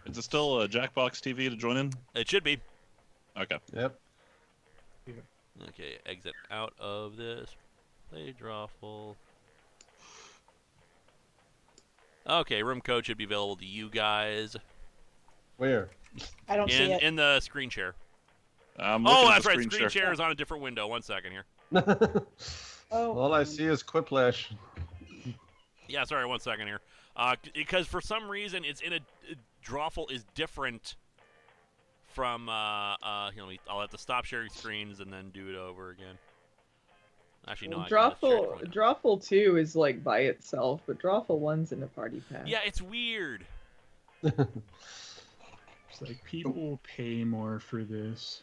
Is it still a Jackbox TV to join in? It should be. Okay. Yep. Okay, exit out of this. Play drawful. Okay, room code should be available to you guys. Where? I don't see it. In the screen share. Oh, that's right. Screen share is on a different window. 1 second here. All I see is Quiplash. Yeah, sorry. 1 second here. Because for some reason it's in a drawful is different from. I'll have to stop sharing screens and then do it over again. Actually, no. Drawful 2 is like by itself, but Drawful 1's in a party pack. Yeah, it's weird. It's like people pay more for this.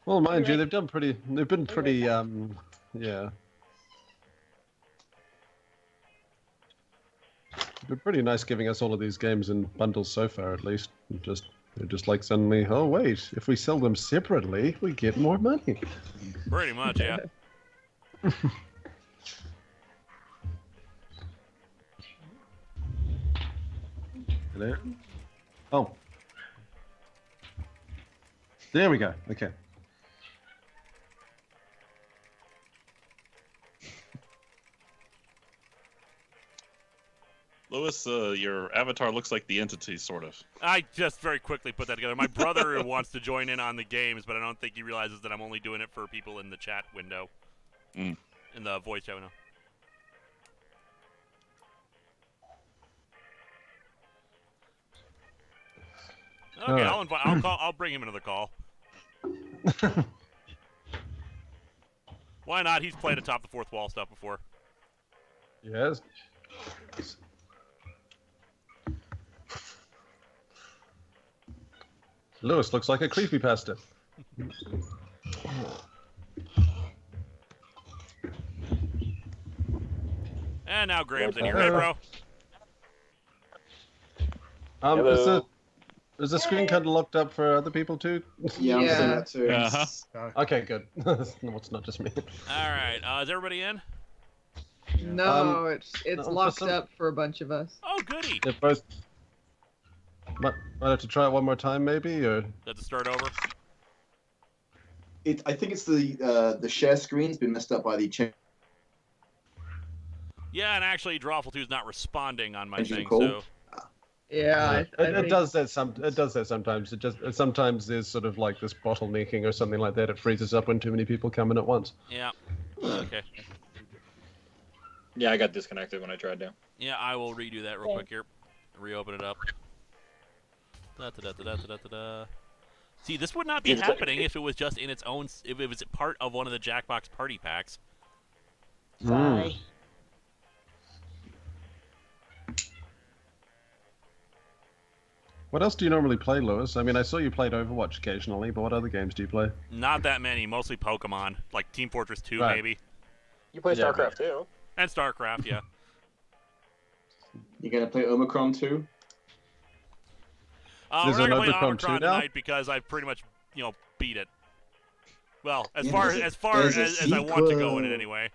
Well, mind you, they've been pretty, yeah. They're pretty nice giving us all of these games in bundles so far, at least. They're just like suddenly, oh wait, if we sell them separately, we get more money. Pretty much, yeah. Hello? Oh. There we go. Okay. Lewis, your avatar looks like the entity, sort of. I just very quickly put that together. My brother wants to join in on the games, but I don't think he realizes that I'm only doing it for people in the chat window. In the voice chat window. Okay, I'll bring him into the call. Why not? He's played atop the fourth wall stuff before. Yes. Lewis looks like a creepypasta. And now Graham's in here. Hey, bro. Is the screen kind of locked up for other people too? Yeah, I'm seeing that too. Okay, good. No, it's not just me. All right. Is everybody in? No, it's locked up for a bunch of us. Oh, goody. Yeah, both. Might have to try it one more time, maybe, or. Have to start over. I think it's the share screen's been messed up by the change. Yeah, and actually, Drawful 2 is not responding on my thing, call? so. Yeah, it does that sometimes. Sometimes there's sort of like this bottlenecking or something like that. It freezes up when too many people come in at once. Yeah. Okay. Yeah, I got disconnected when I tried to. Yeah, I will redo that real quick here. Reopen it up. See, this would not be happening if it was just in its own. If it was part of one of the Jackbox party packs. Sorry. What else do you normally play, Lewis? I mean, I saw you played Overwatch occasionally, but what other games do you play? Not that many, mostly Pokemon, like Team Fortress 2, maybe. You play StarCraft too. And StarCraft, yeah. You gonna play Omicron too? We're not gonna play Omicron tonight because I've pretty much, beat it. Well, as far as I want to go in it anyway.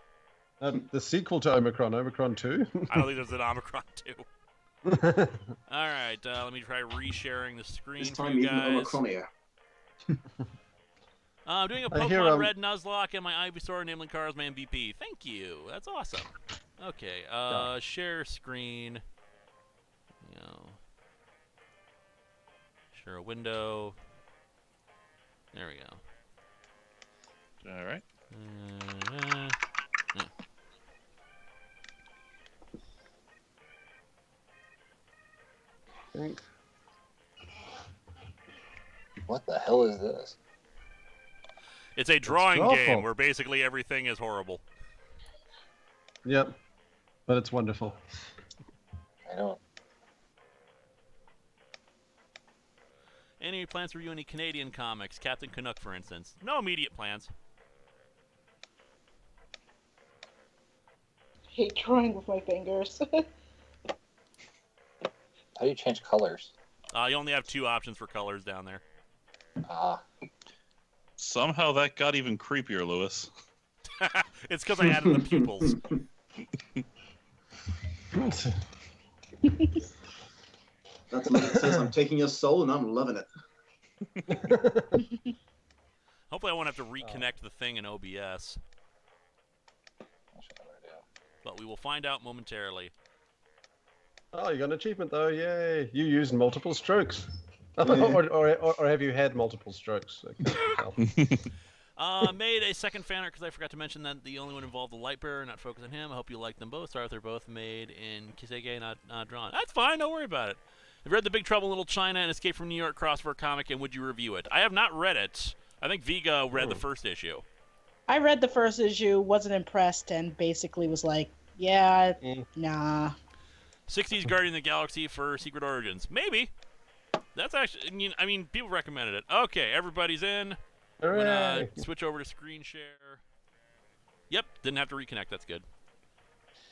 The sequel to Omicron, Omicron 2? I don't think there's an Omicron 2. Alright, let me try resharing the screen for you guys. I'm doing a Pokemon Red Nuzlocke and my Ivysaur named Linkara as my MVP. Thank you. That's awesome. Okay, share screen. Share a window. There we go. Alright. What the hell is this? It's a drawing game where basically everything is horrible. Yep, but it's wonderful. I don't. Any plans to review any Canadian comics? Captain Canuck, for instance. No immediate plans. Hate drawing with my fingers. How do you change colors? You only have 2 options for colors down there. Somehow that got even creepier, Lewis. It's because I added the pupils. That's what it says. I'm taking your soul and I'm loving it. Hopefully I won't have to reconnect the thing in OBS. But we will find out momentarily. Oh, you got an achievement though! Yay! You used multiple strokes. Yeah. or have you had multiple strokes? I can't tell. Made a second fan art because I forgot to mention that the only one involved the light bearer, not focus on him. I hope you like them both. Sorry if they're both made in Kisege, not drawn. That's fine. Don't worry about it. I've read The Big Trouble in Little China and Escape from New York crossover comic, and would you review it? I have not read it. I think Viga read the first issue. I read the first issue, wasn't impressed, and basically was like, yeah, nah. 60s Guardian of the Galaxy for Secret Origins. Maybe. That's actually, I mean, people recommended it. Okay, everybody's in. I'm gonna switch over to screen share. Yep, didn't have to reconnect. That's good.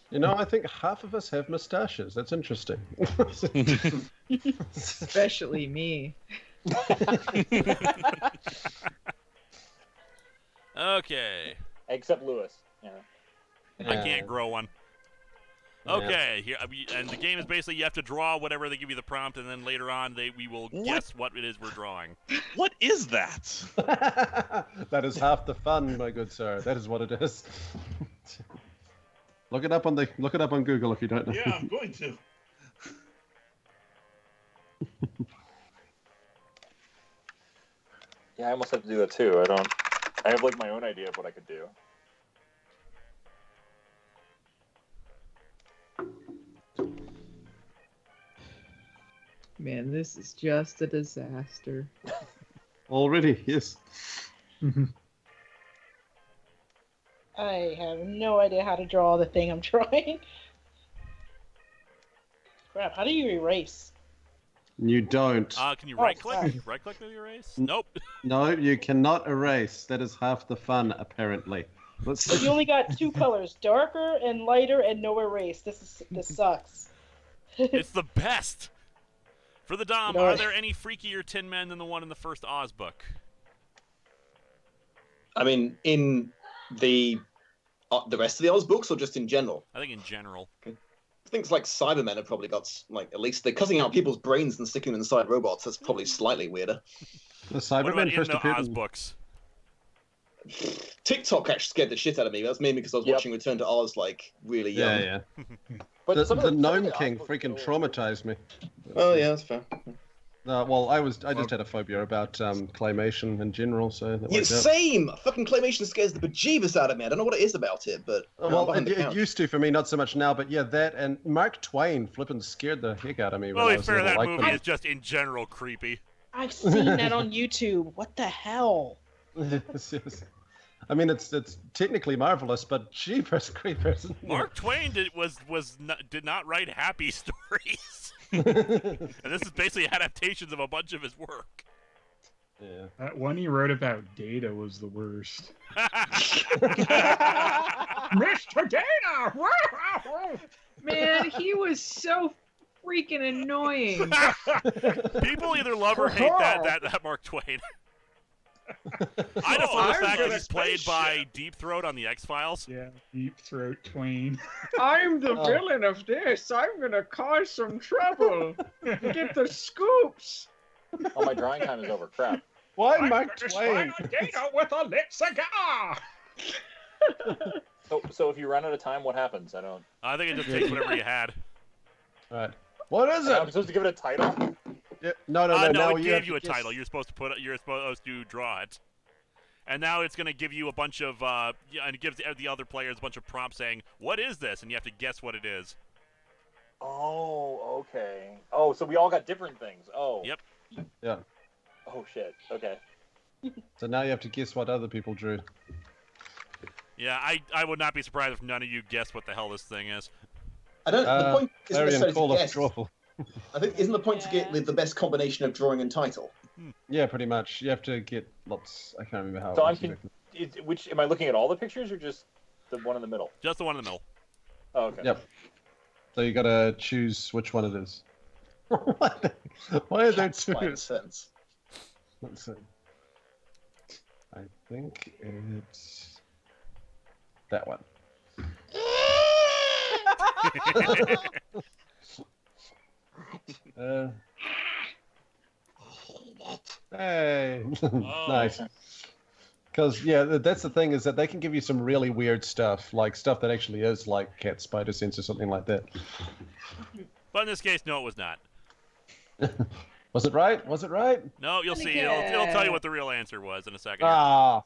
You know, I think half of us have mustaches. That's interesting. Especially me. Okay. Except Lewis. Yeah. I can't grow one. Okay, here, and the game is basically you have to draw whatever they give you the prompt, and then later on we will guess what it is we're drawing. What is that? That is half the fun, my good sir. That is what it is. Look it up on Google if you don't know. Yeah, I'm going to. Yeah, I almost have to do that too. I have like my own idea of what I could do. Man, this is just a disaster. Already, yes. I have no idea how to draw the thing I'm drawing. Crap, how do you erase? You don't. Can you right-click? Right-click to erase? Nope. No, you cannot erase. That is half the fun, apparently. Let's You only got two colors, darker and lighter, and no erase. This sucks. It's the best. For the Dom, You know are what? there any freakier Tin Men than the one in the first Oz book? I mean, in the rest of the Oz books, or just in general? I think in general. Things like Cybermen have probably got, like, at least they're cutting out people's brains and sticking them inside robots. That's probably slightly weirder. The What about Cybermen in first the appeared Oz in... books? TikTok actually scared the shit out of me. That's mainly because I was watching Return to Oz, like, really young. Yeah. But The some of Gnome some of King Oz books freaking are- traumatized me. Oh, yeah, that's fair. Well, I just had a phobia about claymation in general, so that Yeah, worked out. same! Fucking claymation scares the bejeebus out of me. I don't know what it is about it, but... Well, behind the it couch. used to for me, not so much now, but yeah, that and Mark Twain flipping scared the heck out of me when Well, I to be was fair, little. that Like movie them. is just in general creepy. I've seen that on YouTube. What the hell? Yes, yes. I mean, it's technically marvelous, but jeepers creepers. Mark Twain did not write happy stories. And this is basically adaptations of a bunch of his work. Yeah. That one he wrote about Data was the worst. Mr. Data! Man, he was so freaking annoying. People either love or hate that Mark Twain. I just love the I'm fact that gonna he's played by Deep Throat on the X-Files. Yeah, Deep Throat Twain. I'm the villain of this. I'm gonna cause some trouble. Get the scoops. Oh, my drawing time is over. Crap. Why I'm Mark gonna Twain? destroy Data with a lit cigar! So if you run out of time, what happens? I think it just takes whatever you had. All right. What is I'm it? supposed to give it a title? Yeah, no. No, Now it you have gave you to a guess. title. You're supposed to draw it. And now it's going to give you a bunch of, and it gives the other players a bunch of prompts saying, what is this? And you have to guess what it is. Oh, okay. Oh, so we all got different things. Oh. Yep. Yeah. Oh, shit. Okay. So now you have to guess what other people drew. Yeah, I would not be surprised if none of you guessed what the hell this thing is. I don't... the point isn't Arian necessarily Call to of guess. Drawful. I think, isn't the point to get the best combination of drawing and title? Yeah, pretty much. You have to get lots. I can't remember how. So it I'm works exactly. which am I looking at all the pictures or just the one in the middle? Just the one in the middle. Oh, okay. Yep. So you gotta choose which one it is. Why are there two? Makes sense. Let's see. I think it's that one. Hey, nice. Because yeah, that's the thing is that they can give you some really weird stuff, like stuff that actually is like cat spider sense or something like that. But in this case, no, it was not. Was it right? Was it right? No, you'll see. It'll tell you what the real answer was in a second. Ah.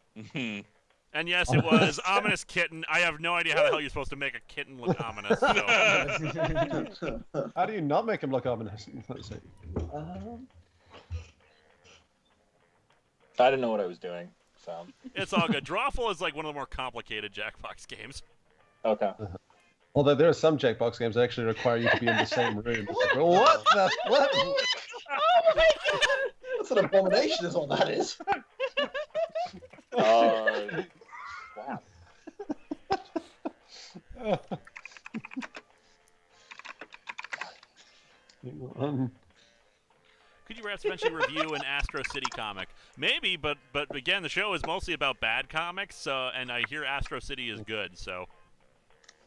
And yes, it was ominous kitten. I have no idea how the hell you're supposed to make a kitten look ominous. So. How do you not make him look ominous? Let's see. I didn't know what I was doing, so. It's all good. Drawful is like one of the more complicated Jackbox games. Okay. Although there are some Jackbox games that actually require you to be in the same room. What the? What? Oh my god! That's an abomination, is what that is. Wow. Could you perhaps eventually review an Astro City comic? Maybe, but again, the show is mostly about bad comics, and I hear Astro City is good, so.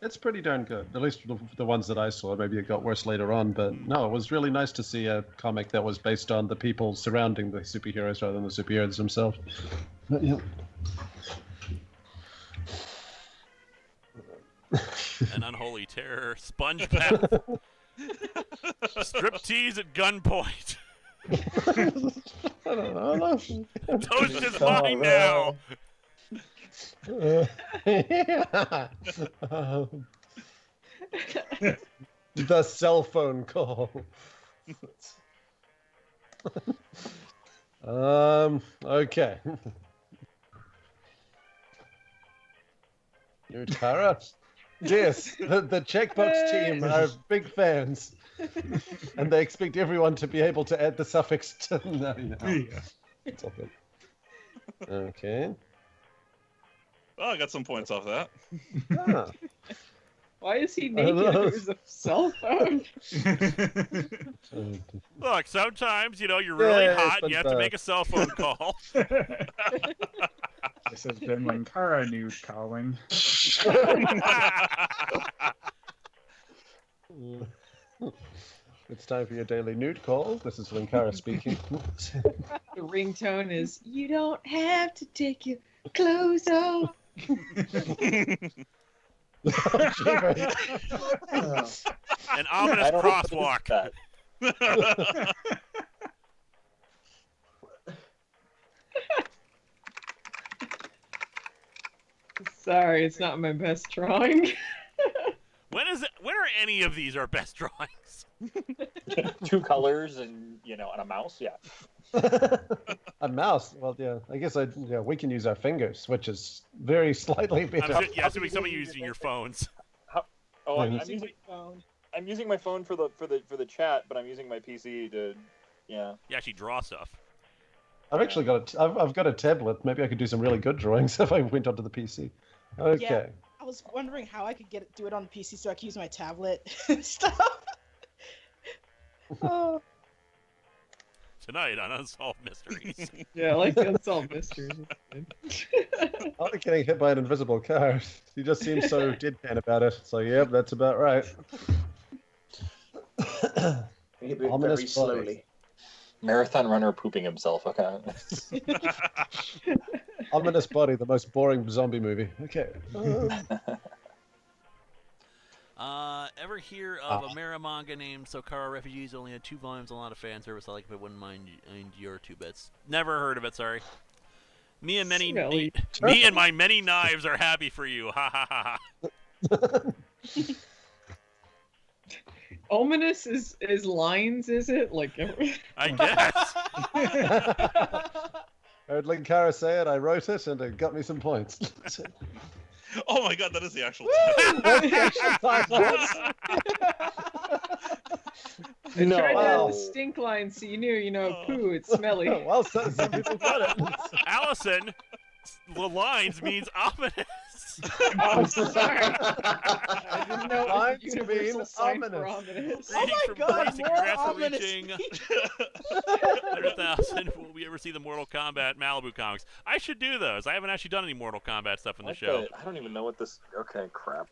It's pretty darn good. At least the ones that I saw. Maybe it got worse later on, but no, it was really nice to see a comic that was based on the people surrounding the superheroes rather than the superheroes themselves. But, yeah. An unholy terror, sponge bath, striptease at gunpoint. I don't know. Toast is mine now. The cell phone call. Okay. Tara? Yes, the checkbox team are big fans. And they expect everyone to be able to add the suffix to... No. Yeah. It's all good. Okay. Oh, I got some points off that. Ah. Why is he naked? It was a cell phone. Look, sometimes, you're really Yeah, hot and you have to SpongeBob. make a cell phone call. This has been Linkara news calling. It's time for your daily nude call. This is Linkara speaking. The ringtone is, "You don't have to take your clothes off." An ominous I don't know what to do crosswalk. with that. Sorry, it's not my best drawing. When are any of these our best drawings? 2 colors and, and a mouse, yeah. A mouse. Well, yeah. I guess we can use our fingers, which is very slightly better. Assuming some of you using your phones. Oh, I'm Using using my phone for the chat, but I'm using my PC to, yeah. You actually draw stuff. I've actually got I've got a tablet. Maybe I could do some really good drawings if I went onto the PC. Okay. Yeah, I was wondering how I could do it on the PC so I could use my tablet and stuff. Oh. Tonight on Unsolved Mysteries. Yeah, I like the unsolved mysteries. I like getting hit by an invisible car. He just seems so deadpan about it. So, yep, that's about right. You do it Ominous very body. slowly. Marathon runner pooping himself, okay. Ominous Body, the most boring zombie movie. Okay. Ever hear of a Mara manga named Sokara Refugees? Only had 2 volumes, a lot of fan service. I like if it wouldn't mind your 2 bits. Never heard of it, sorry. Me and my many knives are happy for you. Ha ha ha ha. Ominous is lines, is it? Like, I guess. I heard Linkara say it, I wrote it, and it got me some points. Oh my god, that is the actual I tried to add Wow. the stink line so you knew, poo, it's smelly. Well, some people got it. Allison, the lines means ominous. Oh, sorry. I didn't know it was Mine's a universal been sign for ominous. ominous. Oh my from God, Grace, and more congrats for ominous reaching speech. 100,000. Will we ever see the Mortal Kombat Malibu comics? I should do those. I haven't actually done any Mortal Kombat stuff in the show. I don't even know what this. Okay, crap.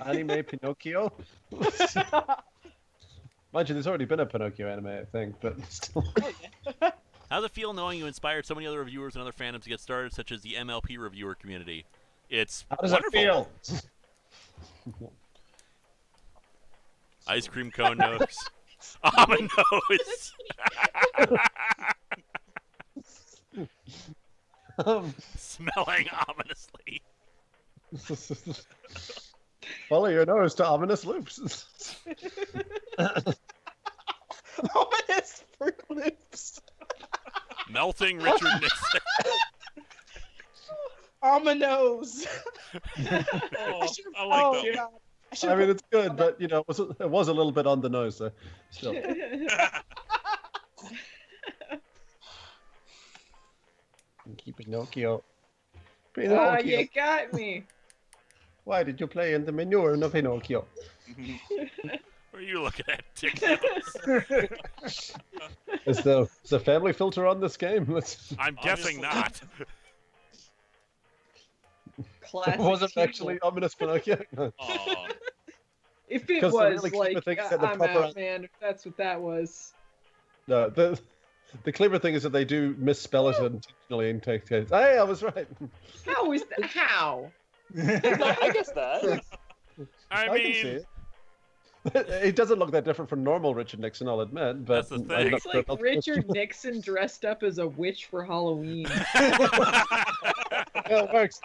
Anime Pinocchio. Mind you, there's already been a Pinocchio anime, I think, but still. How's it feel knowing you inspired so many other reviewers and other fandoms to get started, such as the MLP reviewer community? It's How does wonderful. it feel? Ice cream cone nose. Almond nose. Smelling ominously. Follow your nose to ominous loops. Ominous Fruit Loops. Melting Richard Nixon. Ominous. Oh, should've- I like that. God. I mean, it's good, but you know, it was a little bit on the nose, so still. Keep Pinocchio. Oh, you got me. Why did you play in the manure in Pinocchio? What are you looking at, Dick Nose? Is the family filter on this game? I'm guessing not. Classic. Was it sequel. actually ominous Pinocchio? Aw. If it 'Cause the was really clever like, thing is that the I'm proper- out, man. If that's what that was. No, the clever thing is that they do misspell it intentionally in take case. Hey, I was right. How is that? How? I guess that. I can see mean, it. It doesn't look that different from normal Richard Nixon, I'll admit. But That's the thing. I'm not It's sure like how- Richard Nixon dressed up as a witch for Halloween. Yeah, it works.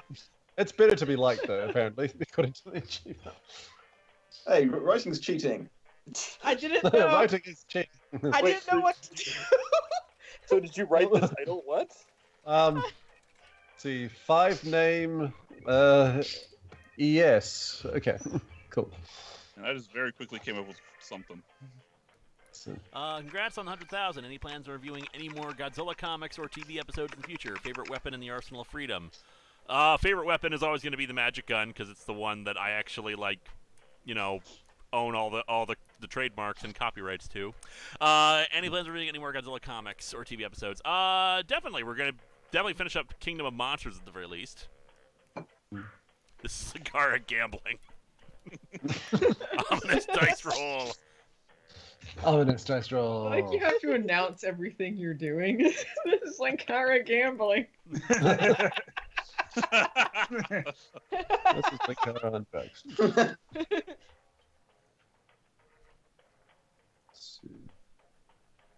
It's better to be liked, though, apparently, according to the achiever. Hey, writing's cheating. I didn't know. Writing is cheap. I Wait, didn't know what to do. So did you write the title? What? See, 5-name, ES. Okay, cool. And I just very quickly came up with something. So, congrats on 100,000. Any plans on reviewing any more Godzilla comics or TV episodes in the future? Favorite weapon in the Arsenal of Freedom? Favorite weapon is always going to be the magic gun because it's the one that I actually like, you know, own all the trademarks and copyrights to. Any plans on reading any more Godzilla comics or TV episodes? Definitely. We're gonna finish up Kingdom of Monsters at the very least. This is Linkara gambling. Ominous dice roll. ominous dice roll. Like you have to announce everything you're doing. This is Linkara gambling. This is Linkara on drugs.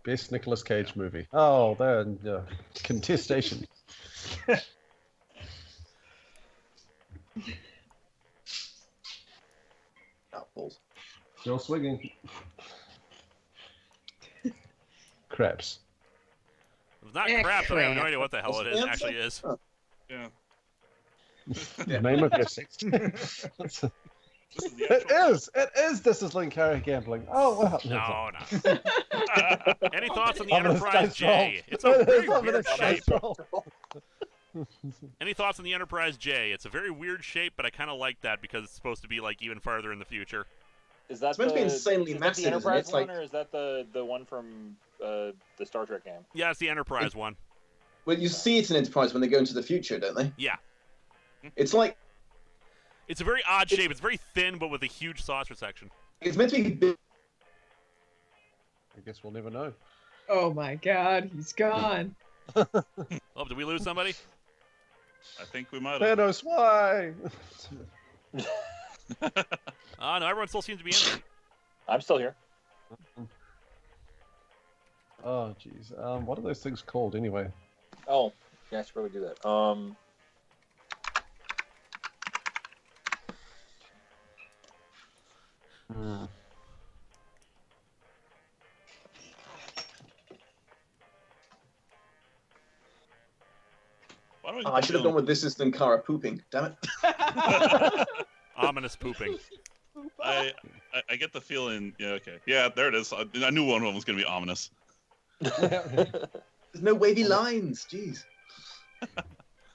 Best Nicolas Cage movie. Oh, then contestation. Apples. Still swinging. Craps. It's not crap, but I have no idea what the hell What's it the is, answer? actually is. Yeah. The name of your sex. This is the It actual. is. It is. This is Linkara gambling. Oh wow. No, no. Any thoughts on the Ominous Enterprise dice roll. J? It's a It very is weird ominous shape. dice roll. Any thoughts on the Enterprise J? It's a very weird shape, but I kind of like that because it's supposed to be like even farther in the future. Is that It's meant to be insanely is that massive, the isn't it? Enterprise It's one, like- or is that the one from the Star Trek game? Yeah, it's the Enterprise one. Well, you see it in Enterprise when they go into the future, don't they? Yeah. It's like It's a very odd shape. It's very thin, but with a huge saucer section. it's meant to be big. I guess we'll never know. Oh my god, he's gone. Oh, did we lose somebody? I think we might have. Thanos, why? No, everyone still seems to be in there. I'm still here. Oh jeez. What are those things called anyway? Oh, yeah, I should probably do that. Why do Oh, I should have gone with this is Linkara pooping. Damn it. Ominous pooping. I I get the feeling. Yeah, okay. Yeah, there it is. I knew one of them was going to be ominous. There's no wavy lines. Jeez.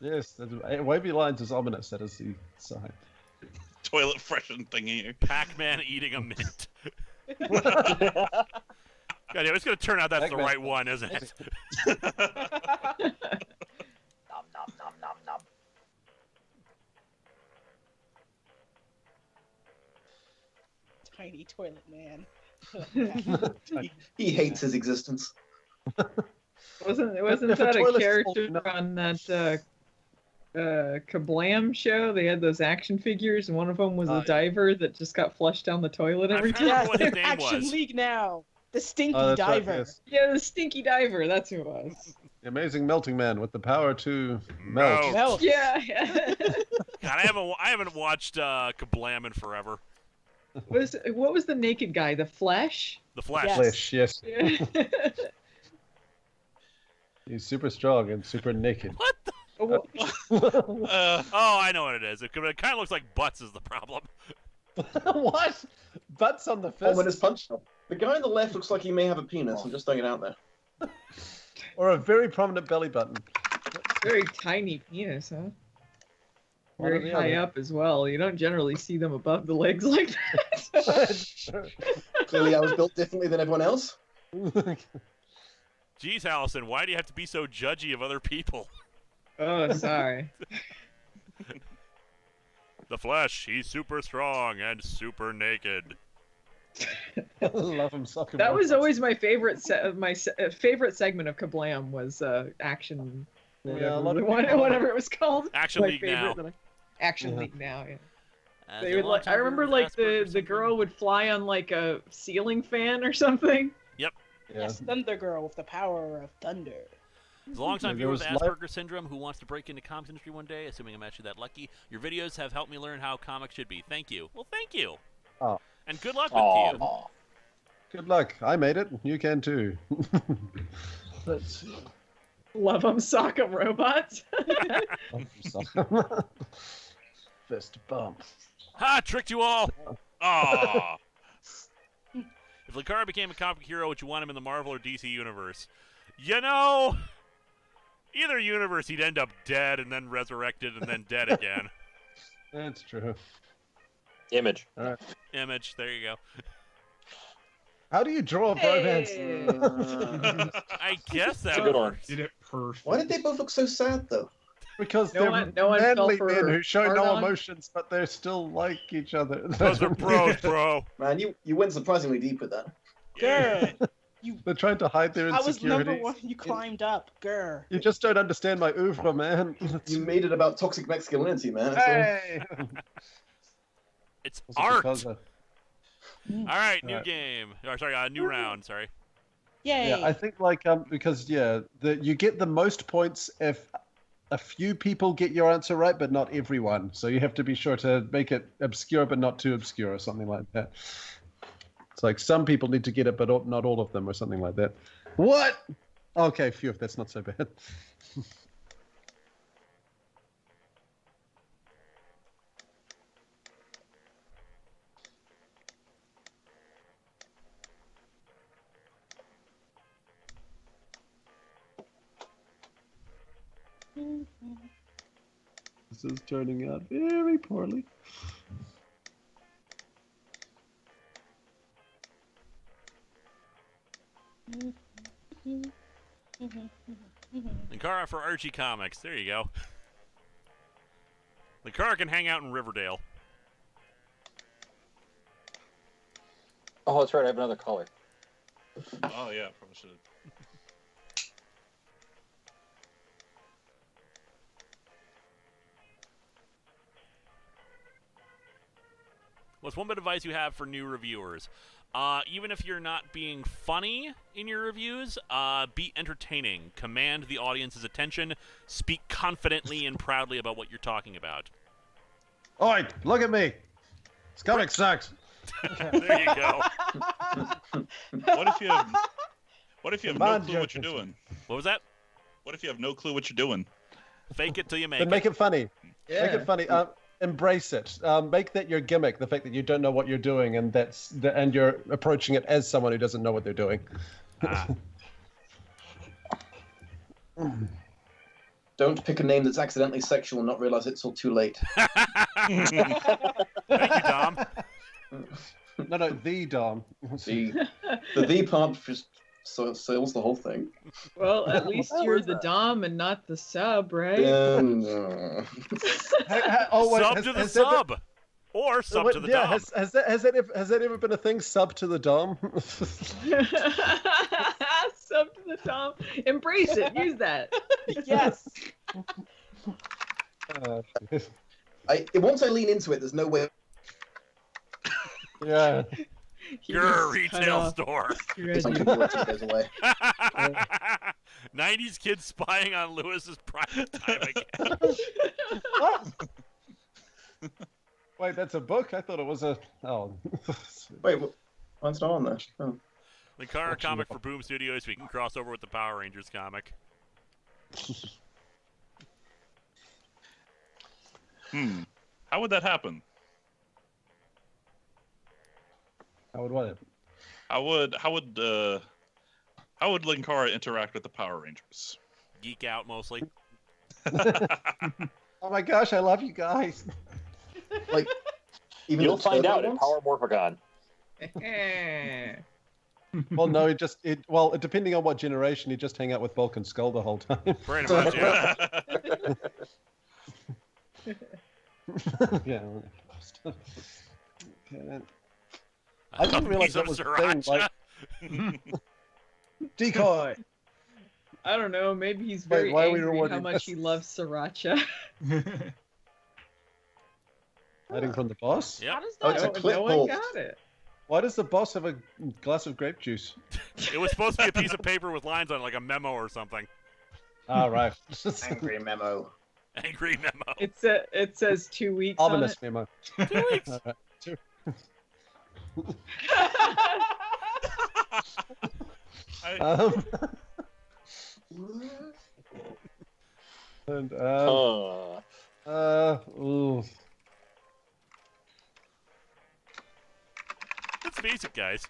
Yes, wavy lines is ominous. That is the sign. Toilet freshen thingy here. Pac-Man eating a mint. God damn, it's gonna turn out that's the right one, isn't it? Nom nom nom nom nom. Tiny toilet man. He hates his existence. Wasn't If a that a toilet's character full, no. on that KaBlam show? They had those action figures, and one of them was a diver that just got flushed down the toilet every I time. remember what his They're name Action was. League now. The Stinky That's right, Diver. yes. Yeah, the stinky diver. That's who it was. The amazing melting man with the power to melt. Melt. Yeah. God, I haven't watched KaBlam in forever. What was the naked guy? The Flesh? The Flash. Yes. Flesh, yes. Yeah. He's super strong and super naked. What the? Uh, Oh, I know what it is. It kind of looks like butts is the problem. What? Butts on the Oh, fist? when it's punched. The guy on the left looks like he may have a penis. I'm just throwing it out there. Or a very prominent belly button. Very tiny penis, huh? One or Very the high other. up as well. You don't generally see them above the legs like that. Clearly, I was built differently than everyone else. Jeez, Allison, why do you have to be so judgy of other people? Oh, sorry. The Flash, he's super strong and super naked. Love him, suck him. That was robots. always my favorite favorite segment of KaBlam was action. Yeah, a Whatever, lot of people- whatever it was called. Action My League favorite now. that Action Yeah. League now. Yeah. As They a would like. I long-time remember viewer like of the Asperger's girl syndrome. would fly on like a ceiling fan or something. Yeah. Yes, Thunder Girl with the power of thunder. As a longtime There viewer with was Asperger's syndrome who wants to break into comics industry one day, assuming I'm actually that lucky, your videos have helped me learn how comics should be. Thank you. Well, thank you. Oh. And good luck with you. Aw. Good luck. I made it. You can too. Let's see. Love 'em, sock 'em, robots. Fist bump. Ha! Tricked you all! ah, If Linkara became a comic hero, would you want him in the Marvel or DC universe? You know, either universe he'd end up dead and then resurrected and then dead again. That's true. Image. Image, there you go. How do you draw a bromance? I guess that It's a good one. works. Did it perfect. Why did they both look so sad, though? Because No they're one fell manly for men who show no hard-on? emotions, but they're still like each other. Those are pros, bro. Man, you went surprisingly deep with that. Grr. They're trying to hide their I was insecurities. number one. You climbed up. Grr. You just don't understand my oeuvre, man. You made it about toxic masculinity, man. That's all. Hey! It's Was it art. because All right, new Alright. game. Or, sorry, new round. Sorry. Yay. Yeah, I think because you get the most points if a few people get your answer right, but not everyone. So you have to be sure to make it obscure, but not too obscure, or something like that. It's like some people need to get it, but not all of them, or something like that. What? Okay, phew, that's not so bad. This is turning out very poorly. Linkara for Archie Comics. There you go. Linkara can hang out in Riverdale. Oh, that's right. I have another color. oh yeah, probably should. What's one bit of advice you have for new reviewers? Even if you're not being funny in your reviews, be entertaining. Command the audience's attention. Speak confidently and proudly about what you're talking about. Oi, look at me. This comic sucks. There you go. What if you have no Command clue your what you're attention. doing? What was that? What if you have no clue what you're doing? Fake it till you make Then make it funny. Yeah. Make it funny. embrace it. Make that your gimmick. The fact that you don't know what you're doing, and and you're approaching it as someone who doesn't know what they're doing. Don't pick a name that's accidentally sexual and not realize it's all too late. Thank you, Dom. No, the Dom. The part just seals the whole thing. Well, at least you're the dom and not the sub, right? No. Sub to the sub. Or sub to the dom. Has that ever been a thing? Sub to the Dom? Sub to the dom. Embrace it. Use that. Yes. Once I lean into it, there's no way. Yeah. Your retail store. Something works, it goes away. 90s kids spying on Lewis's private time again. What? Wait, that's a book? I thought it was a... Oh. Wait, what's not on there? Oh. Linkara comic for Boom Studios, we can cross over with the Power Rangers comic. How would that happen? How would what? How would Linkara interact with the Power Rangers? Geek out, mostly. Oh my gosh, I love you guys. Like, even You'll find out in ones? Power Morphicon. Well, no, depending on what generation, he just hang out with Bulk and Skull the whole time. Pretty much, yeah. Yeah. Okay. I didn't realize that was a thing. Like... Decoy. I don't know. Maybe he's very why are we angry how rewarding much this? he loves sriracha. Hiding from the boss? Yep. How does Oh, that it's a work? clip No one hold. got it. Why does the boss have a glass of grape juice? It was supposed to be a piece of paper with lines on it, like a memo or something. Ah, right. Angry memo. Angry memo. It says 2 weeks on Ominous it. memo. 2 weeks. Alright. And ooh. Let's face it, guys.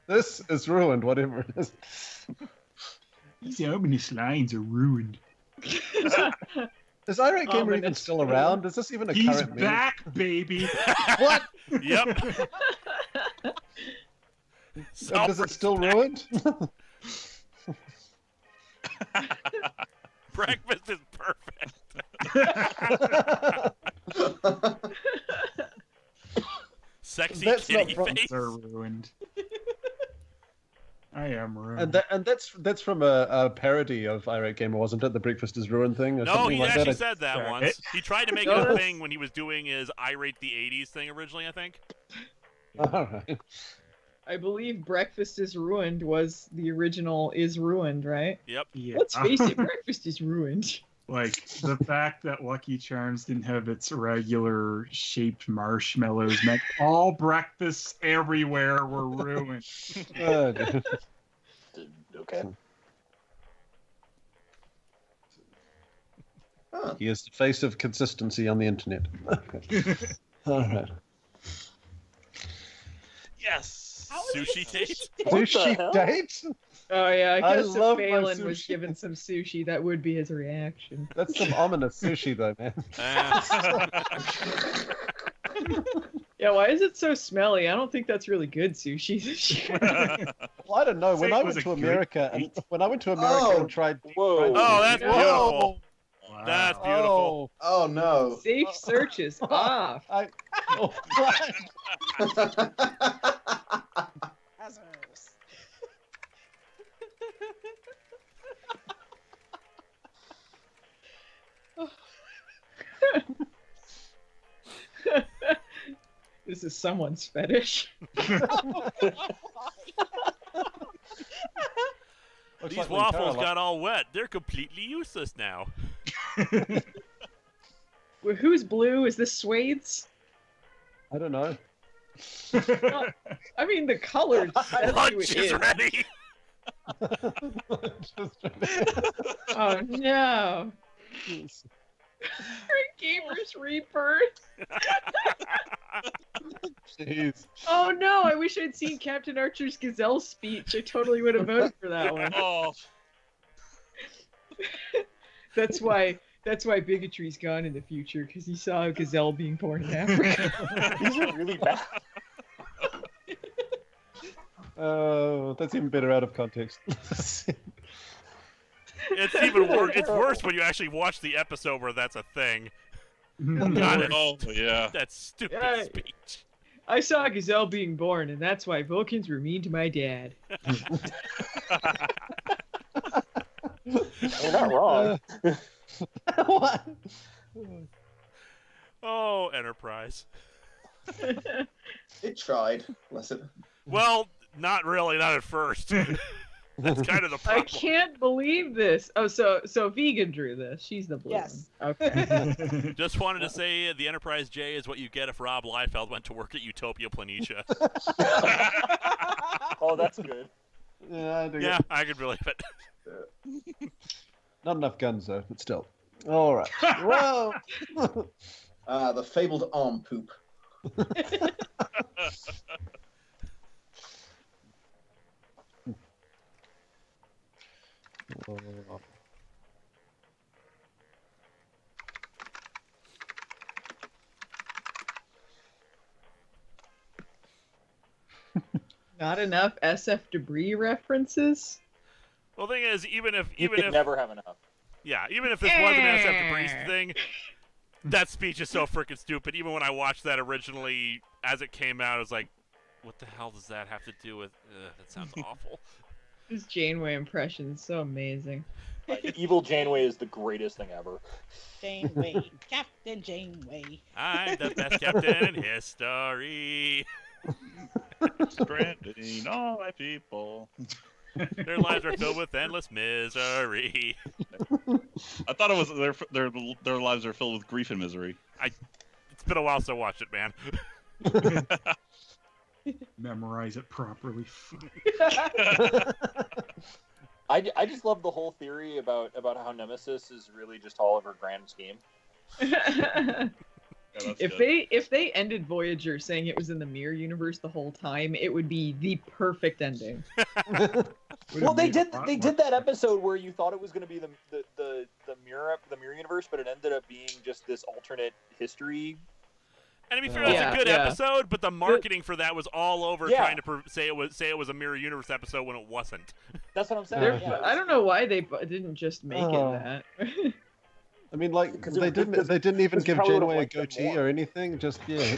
This is ruined, whatever it is. These ominous lines are ruined. Is Irate Gamer even Ominous. still around? Is this even a He's current meme? back, baby. What? Yep. Is it still ruined? Breakfast is perfect. Sexy That's not kitty from- face. They're ruined. I am ruined. And that's from a parody of Irate Gamer, wasn't it? The Breakfast is Ruined thing? Or No, something he like actually that? said that Sorry. once. He tried to make it a thing when he was doing his Irate the 80s thing originally, I think. Alright. I believe Breakfast is Ruined was the original Is Ruined, right? Yep. Yeah. Let's face it, Breakfast is ruined. Like, the fact that Lucky Charms didn't have its regular shaped marshmallows meant all breakfasts everywhere were ruined. Good. Okay. He is the face of consistency on the internet. Alright. Yes. How is Sushi it date? Sushi date? Oh yeah, I I guess if love my Phelan was sushi. given some sushi, that would be his reaction. That's some ominous sushi, though, man. Yeah, why is it so smelly? I don't think that's really good sushi. Well, I don't know. When Say I it went was to a good America, and date. when I went to America Oh. and tried. Whoa. Oh, that's No. beautiful. Wow. That's beautiful. Oh no. Safe searches off. Oh, Hazards. This is someone's fetish. These waffles got all wet. They're completely useless now. Well, who's blue? Is this Suede's? I don't know. I mean, the color says who Lunch it is is. ready. Oh no! Gamer's Rebirth. Jeez. Oh no! I wish I'd seen Captain Archer's Gazelle speech. I totally would have voted for that one. Oh, That's why bigotry's gone in the future, because he saw a gazelle being born in Africa. These are really bad. Oh, that's even better out of context. It's even worse. It's worse when you actually watch the episode where that's a thing. God, oh yeah. that stupid Yeah. speech. I saw a gazelle being born, and that's why Vulcans were mean to my dad. You're not wrong. What? Oh, Enterprise. It tried. Bless it. Well, not really. Not at first. That's kind of the I problem. can't believe this. Oh, so Vegan drew this. She's the blue Yes. one. Okay. Just wanted to say the Enterprise J is what you get if Rob Liefeld went to work at Utopia Planitia. Oh, that's good. Yeah, I do Yeah, get- I could believe it. Not enough guns though, but still. All right. Well. The fabled arm poop. Not enough SF debris references. Well, the thing is, even You if could never have enough. yeah, even if this wasn't an SF Debris thing, that speech is so freaking stupid. Even when I watched that originally, as it came out, I was like, "What the hell does that have to do with?" That sounds awful. His Janeway impression is so amazing. Evil Janeway is the greatest thing ever. Janeway, Captain Janeway. I'm the best captain in history. Stranding all my people. Their lives are filled with endless misery. I thought it was their lives are filled with grief and misery. It's been a while since I watched it, man. Memorize it properly. I just love the whole theory about how Nemesis is really just all of her grand scheme. Yeah, that's If good. they ended Voyager saying it was in the mirror universe the whole time, it would be the perfect ending. Well, they did that episode where you thought it was going to be the mirror universe, but it ended up being just this alternate history. And to be fair, that's Yeah, a good yeah. episode, but the marketing for that was all over Yeah. trying to say it was a mirror universe episode when it wasn't. That's what I'm saying. They're- Yeah, I don't know why they didn't just make Oh. it that. I mean, like Because they didn't even because give probably would've Janeway a liked them goatee more. or anything. Just yeah.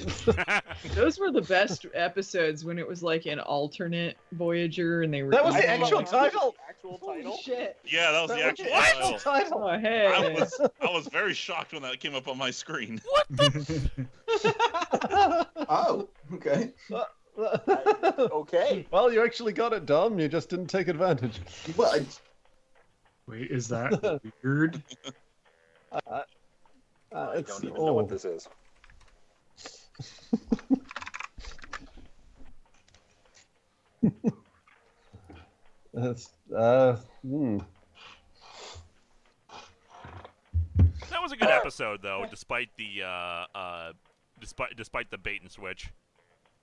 Those were the best episodes when it was like an alternate Voyager and they were. That was the evil. actual title. Actual Holy title. shit. Yeah, that was the That actual was the title. Oh hey. I was very shocked when that came up on my screen. Oh, okay. Okay. Well, you actually got it, Dom. You just didn't take advantage. Well, Wait, is that weird? I It's, don't even know what this is. That's, hmm. That was a good episode, though, despite the despite the bait and switch.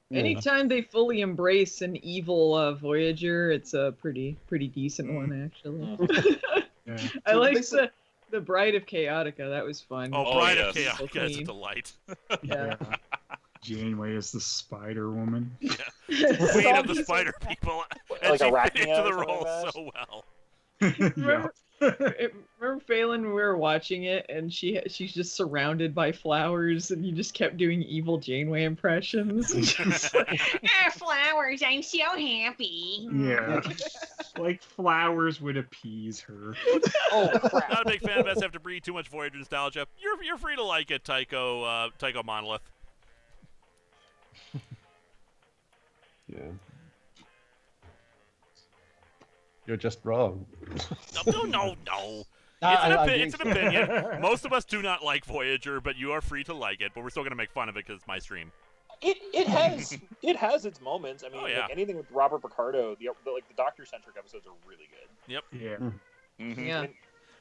Yeah. Anytime they fully embrace an evil Voyager, it's a pretty decent one actually. Yeah. I So like they- the Bride of Chaotica. That was fun. Oh, Oh, Bride of yes. Chaos, it's a delight. Yeah. Janeway is the Spider Woman. Queen of the Spider People, and Like she Arachnia fit into the or something role like that? so well. Yeah. Remember Phelan when we were watching it and she's just surrounded by flowers and you just kept doing evil Janeway impressions. Flowers, I'm so happy. Yeah. Like flowers would appease her. Oh crap! Not a big fan of SF Debris. Too much Voyager nostalgia. You're free to like it, Tycho Monolith. Yeah. You're just wrong. No. I It's an opinion. Most of us do not like Voyager, but you are free to like it. But we're still gonna make fun of it because it's my stream. It has its moments. I mean, Oh, yeah. like anything with Robert Picardo, the Doctor centric episodes are really good. Yeah. Mhm. Yeah. When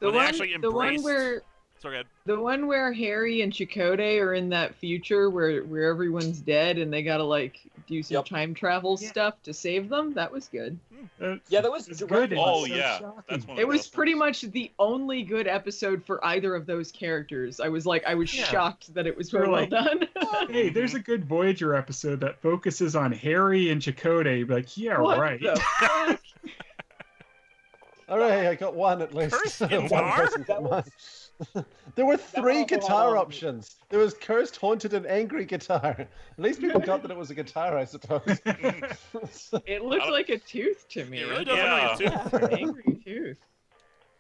The they one, actually the one embraced- where So good. The one where Harry and Chakotay are in that future where everyone's dead and they gotta like do some time travel stuff to save them. That was good. Yeah, that was good. Oh so yeah, shocking. that's one. It Of was the pretty much the only good episode for either of those characters. I was shocked that it was They're so well like, done. Hey, there's a good Voyager episode that focuses on Harry and Chakotay. Like, yeah, What right. the fuck? All right, I got one at least. Cursed One guitar? person got mine. There were 3 also guitar had, options. There was cursed, haunted, and angry guitar. At least people got that it was a guitar, I suppose. It looked like a tooth to me. It really does Yeah. look like a tooth. An angry tooth.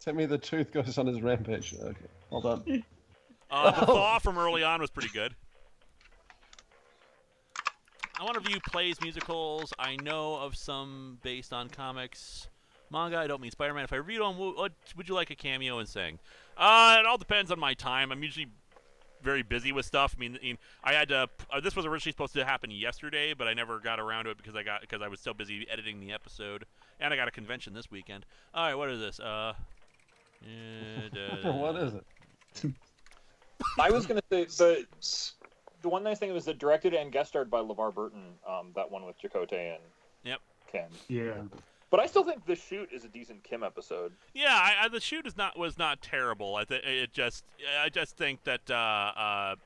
Tell me the tooth goes on his rampage. Okay, hold on. The thaw from early on was pretty good. I want to review plays, musicals. I know of some based on comics. Manga, I don't mean Spider-Man. If I read on, what would you like a cameo and sing? It all depends on my time. I'm usually very busy with stuff. I mean I had to. This was originally supposed to happen yesterday, but I never got around to it because I was so busy editing the episode, and I got a convention this weekend. All right, what is this? What is it? I was gonna say the one nice thing was that directed and guest starred by LeVar Burton. That one with Chakotay and Kim. Yeah. But I still think The Shoot is a decent Kim episode. Yeah, the shoot was not terrible. I just think that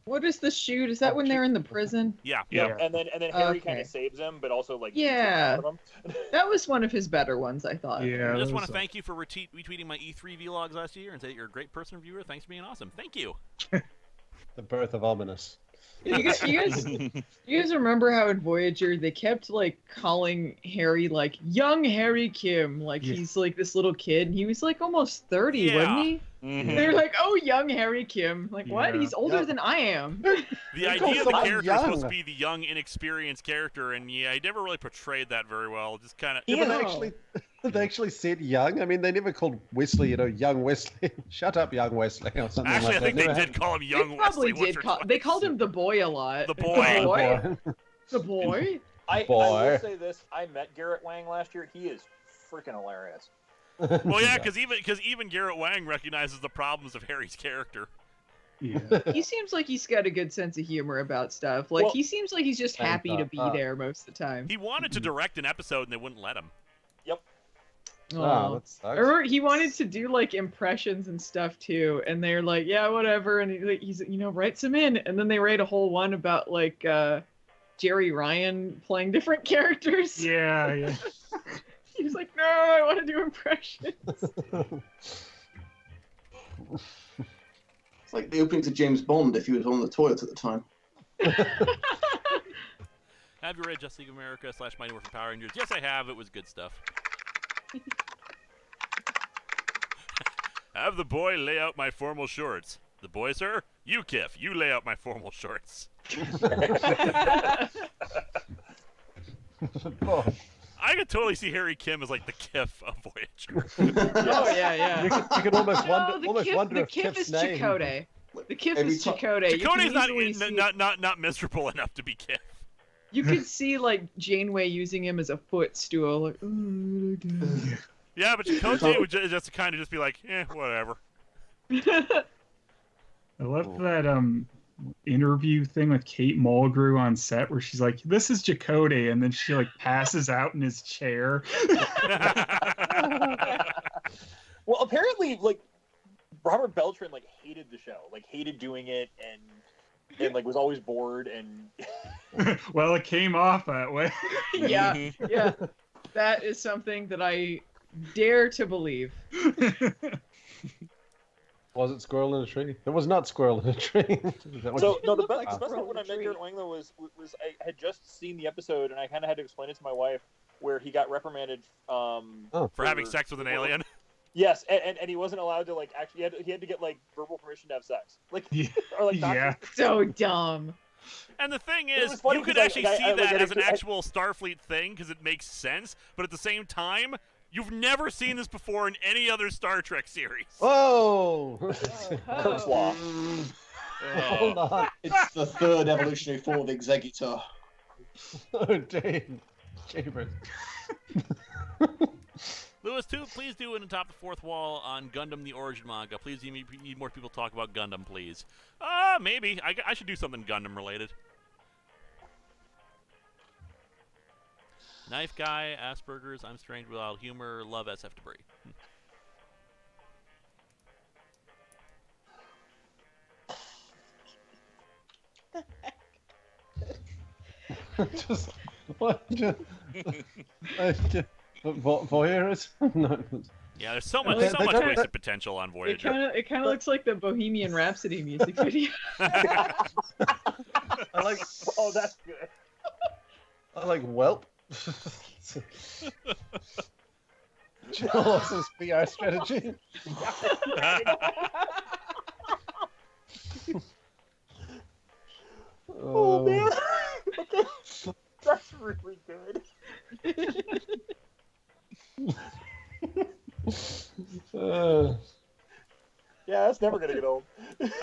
What is the shoot? Is that when they're in the prison? yeah. And then Harry Okay. kind of saves him, but also like Yeah. takes him. That was one of his better ones, I thought. Yeah. I just that want was, to thank you for retweeting my E3 vlogs last year and say that you're a great person and viewer. Thanks for being awesome. Thank you. The birth of Ominous. You guys remember how in Voyager they kept like calling Harry like young Harry Kim, like he's like this little kid, and he was like almost 30, wasn't he? Mhm. They're like, oh, young Harry Kim, like what? Yeah. He's older than I am. The idea of the someone character is supposed to young. be the young, inexperienced character, and I never really portrayed that very well. Just kind of. Yeah, No. but they actually said young. I mean, they never called Wesley, young Wesley. Shut up, young Wesley, or something Actually, like I think that. they Never did call him They young probably Wesley. did. Once or They twice. called him the boy a lot. The boy. happened. The boy. I Boy. will say this: I met Garrett Wang last year. He is freaking hilarious. Well, yeah, because even Garrett Wang recognizes the problems of Harry's character. Yeah. He seems like he's got a good sense of humor about stuff. Like Well- he seems like he's just Thank happy to God. be there most of the time. He wanted to direct an episode, and they wouldn't let him. Oh, that sucks. I remember he wanted to do like impressions and stuff too, and they're like, yeah, whatever. And he's write some in, and then they write a whole one about like Jerry Ryan playing different characters. Yeah. He was like, no, I want to do impressions. It's like the opening to James Bond if he was on the toilet at the time. Have you read Justice League of America / Mighty Morphin Power Rangers? Yes, I have. It was good stuff. Have the boy lay out my formal shorts. The boy, sir? You, Kiff. You lay out my formal shorts. Oh, I could totally see Harry Kim as like the Kiff of Voyager. Oh yeah. you could almost wonder, The if Kiff Kiff's is name. Chakotay. The Kiff Every is ti- Chakotay. You can Chakotay's easily see- not miserable enough to be Kiff. You could see like Janeway using him as a footstool. Like, "Oh, Yeah, but Chakotay would just kind of just be like, whatever. I love that interview thing with Kate Mulgrew on set where she's like, "This is Chakotay," and then she like passes out in his chair. Well, apparently, like Robert Beltran like hated the show, like hated doing it, and like was always bored and. Well, it came off that way. yeah. That is something that I dare to believe. Was it Squirrel in a Tree? It was not Squirrel in a Tree. Is that what So you- no, the looked best, like the best Squirrel part when in I a met tree. Garrett Wang though was I had just seen the episode and I kind of had to explain it to my wife where he got reprimanded For having sex with an alien. Yes, and he wasn't allowed to like actually he had to get like verbal permission to have sex, like Yeah. or like not Yeah. So dumb. And the thing It is, was funny you could because actually I- see I- like, that I- as an I- actual Starfleet thing because it makes sense, but at the same time, you've never seen this before in any other Star Trek series. Whoa! Kirk's Law. Hold on. It's the third evolutionary form of Executor. Oh, Dave. Jeepers. Lewis, please do an Atop the Fourth Wall on Gundam the Origin manga. Please, you need more people to talk about Gundam, please. Maybe. I should do something Gundam related. Knife Guy, Asperger's, I'm Strange Without Humor, love SF Debris. Just what? Voyeurism? No. Yeah, there's so much wasted potential on Voyager. It kind of looks like the Bohemian Rhapsody music video. I like. Oh, that's good. I like Welp. Awesome PR strategy. Oh man, that's really good. Yeah, that's never gonna get old.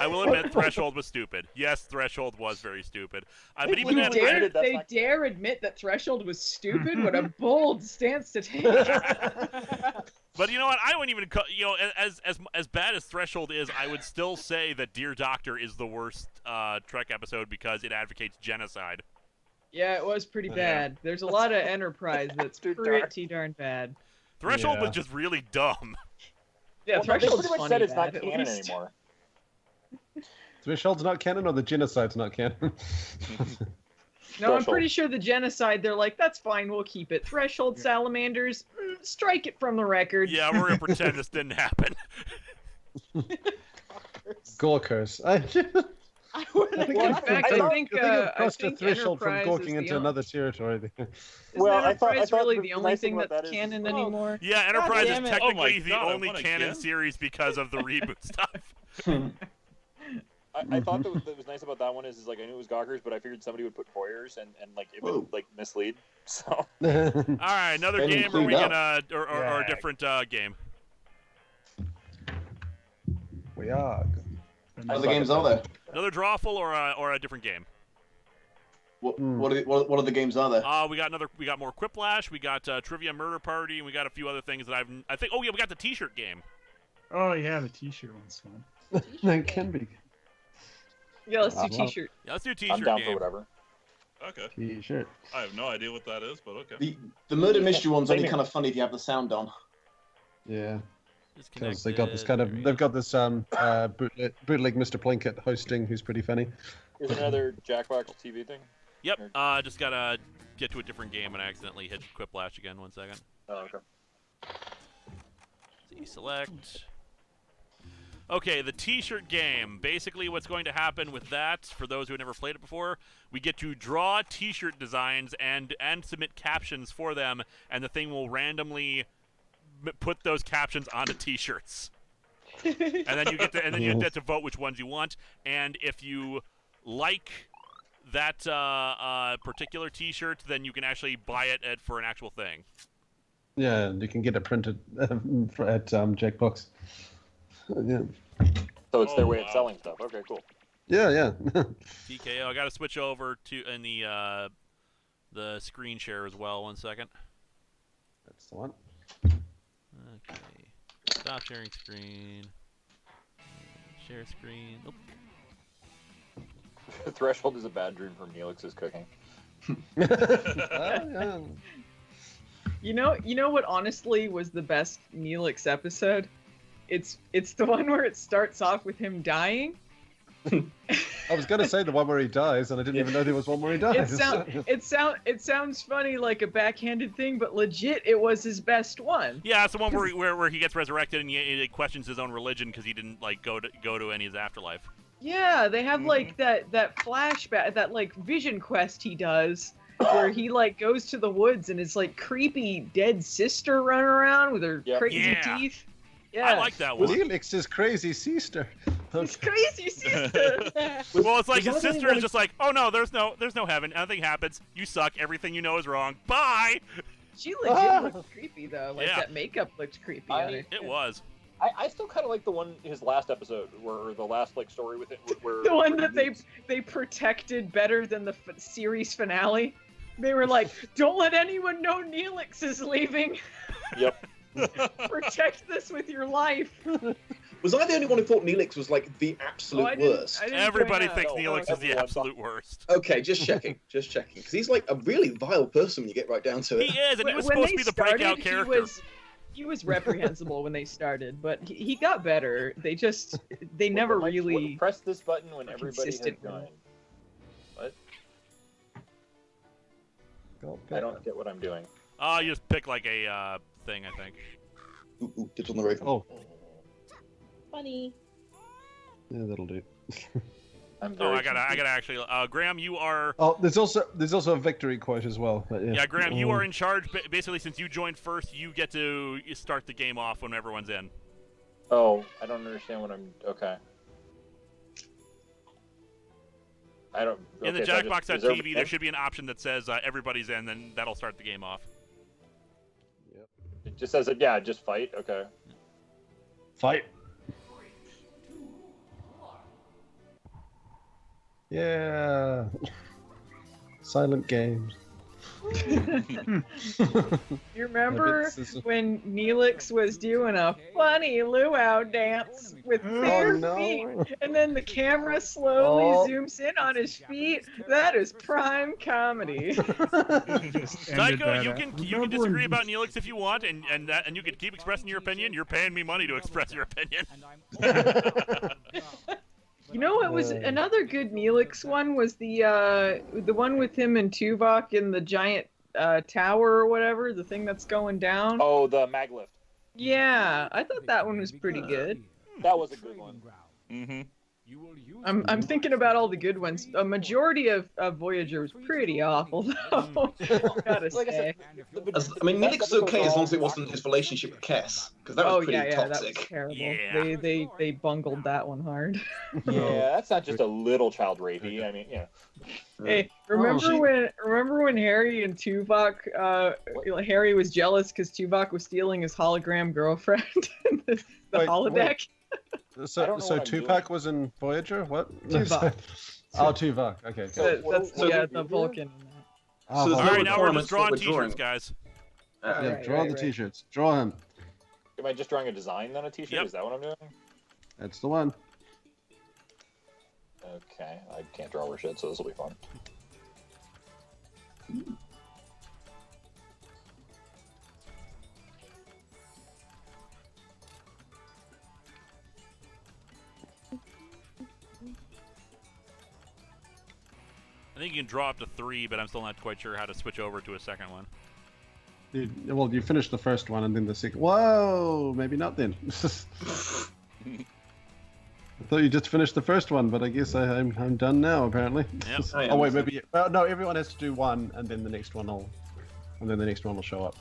I will admit, Threshold was stupid. Yes, Threshold was very stupid. But even You then, they dare admit that Threshold was stupid? What a bold stance to take. But you know what? I wouldn't even, as bad as Threshold is, I would still say that Dear Doctor is the worst Trek episode because it advocates genocide. Yeah, it was pretty bad. There's a lot of Enterprise that's pretty darn bad. Threshold was just really dumb. Yeah, well, Threshold's they pretty much said it's not canon anymore. Threshold's not canon, or the genocide's not canon? No, I'm pretty sure the genocide, they're like, that's fine, we'll keep it. Threshold salamanders, strike it from the record. Yeah, we're going to pretend this didn't happen. Gawkers. I think it crossed a threshold from gawking into another territory. Well, Enterprise really the only thing that's canon anymore? Yeah, Enterprise is technically the only canon series because of the reboot stuff. I thought that was nice about that one is like I knew it was Gawkers, but I figured somebody would put voyeurs and like it would like mislead. So. All right, another game, or are we gonna or a different game? We are. Other games are there? Another drawful or a different game? What are the games are there? We got more Quiplash, we got Trivia Murder Party, and we got a few other things that I think. Oh yeah, we got the T-shirt game. Oh yeah, the T-shirt one's fun. That can be. Yeah, let's do T-shirt. Yeah, let's do T-shirt. I'm down game. for whatever. Okay. T-shirt. I have no idea what that is, but okay. The murder mystery one's only kind of funny if you have the sound on. Yeah. Because they got this they've got this bootleg Mr. Plinkett hosting, who's pretty funny. Is there another Jackbox TV thing? Yep. Just gotta get to a different game and I accidentally hit Quiplash again. 1 second. Oh, okay. Select. Okay, the T-shirt game. Basically, what's going to happen with that, for those who have never played it before, we get to draw T-shirt designs and submit captions for them, and the thing will randomly put those captions onto T-shirts. and then you get to vote which ones you want. And if you like that particular T-shirt, then you can actually buy it for an actual thing. Yeah, you can get it printed at Jackbox. Yeah. So it's their way of selling stuff. Okay, cool. Yeah. TKO. I got to switch over to in the screen share as well. 1 second. That's the one. Okay. Stop sharing screen. Share screen. Oh. Threshold is a bad dream for Neelix's cooking. Yeah. You know what honestly was the best Neelix episode? It's the one where it starts off with him dying. I was gonna say the one where he dies, and I didn't even know there was one where he dies. It sounds funny like a backhanded thing, but legit, it was his best one. Yeah, it's the one where he gets resurrected and he questions his own religion because he didn't like go to any of his afterlife. Yeah, they have like that flashback, that like vision quest he does, where he like goes to the woods and his like creepy dead sister running around with her crazy teeth. Yeah, I like that one. Neelix's crazy sister. His crazy sister. Well, it's like his sister is just like, oh no, there's no heaven. Nothing happens. You suck. Everything you know is wrong. Bye. She legit looked creepy though. Like that makeup looked creepy on her. It was. I still kind of like the one, his last episode, or the last like story with it, where the one that they protected better than the series finale. They were like, don't let anyone know Neelix is leaving. Yep. Protect this with your life. Was I the only one who thought Neelix was like the absolute worst? Everybody thinks No, Neelix is the everyone absolute worst. Okay, just checking, because he's like a really vile person when you get right down to it. He is, and he was When supposed they to be the started, breakout character. He was reprehensible when they started, but he got better. They never really press this button when everybody has consistent with joined. it. What? I don't get what I'm doing. Oh, you just pick like a thing, I think. Ooh, dips on the raven. Oh, Funny. yeah, that'll do. I'm Oh, very I gotta actually. Graham, you are. Oh, there's also a victory quote as well. But yeah. Yeah, Graham, you are in charge. Basically, since you joined first, you get to start the game off when everyone's in. Oh, I don't understand what I'm. Okay. I don't. In the okay, so I Jackbox just- TV, there should be an option that says everybody's in, then that'll start the game off. It just says it. Yeah, just fight. Okay. Fight. Yeah. Silent games. You remember when Neelix was doing a funny luau dance with bare feet, and then the camera slowly zooms in on his feet? That is prime comedy. Psycho, you can disagree about Neelix if you want, and you can keep expressing your opinion. You're paying me money to express your opinion. You know what was another good Neelix one was the one with him and Tuvok in the giant tower or whatever, the thing that's going down. Oh, the mag lift. Yeah, I thought that one was pretty good. That was a good one. Mm-hmm. I'm thinking about all the good ones. A majority of Voyager was pretty awful, though. Gotta Like I say. said, I mean, Neelix is okay as long as it wasn't his relationship with Kes, because that was pretty that was toxic. terrible. Yeah. They bungled that one hard. Yeah, that's not just a little child rapey. I mean, yeah. Hey, remember when Harry and Tuvok, Harry was jealous because Tuvok was stealing his hologram girlfriend in the holodeck? So Tupac was in Voyager? What? Tuvok. Oh, Tuvok. Okay. That's the Vulcan. Oh, All right, now we're just drawing what we're drawing. t-shirts, guys. yeah, draw the t-shirts. Draw him. Am I just drawing a design on a t-shirt? Yep. Is that what I'm doing? That's the one. Okay, I can't draw or shit, so this will be fun. I think you can draw up to 3, but I'm still not quite sure how to switch over to a second one. Well, you finished the first one and then the second. Whoa, maybe not then. I thought you just finished the first one, but I guess I'm done now apparently. Yep. Oh wait, maybe. No, everyone has to do one, and then the next one will show up.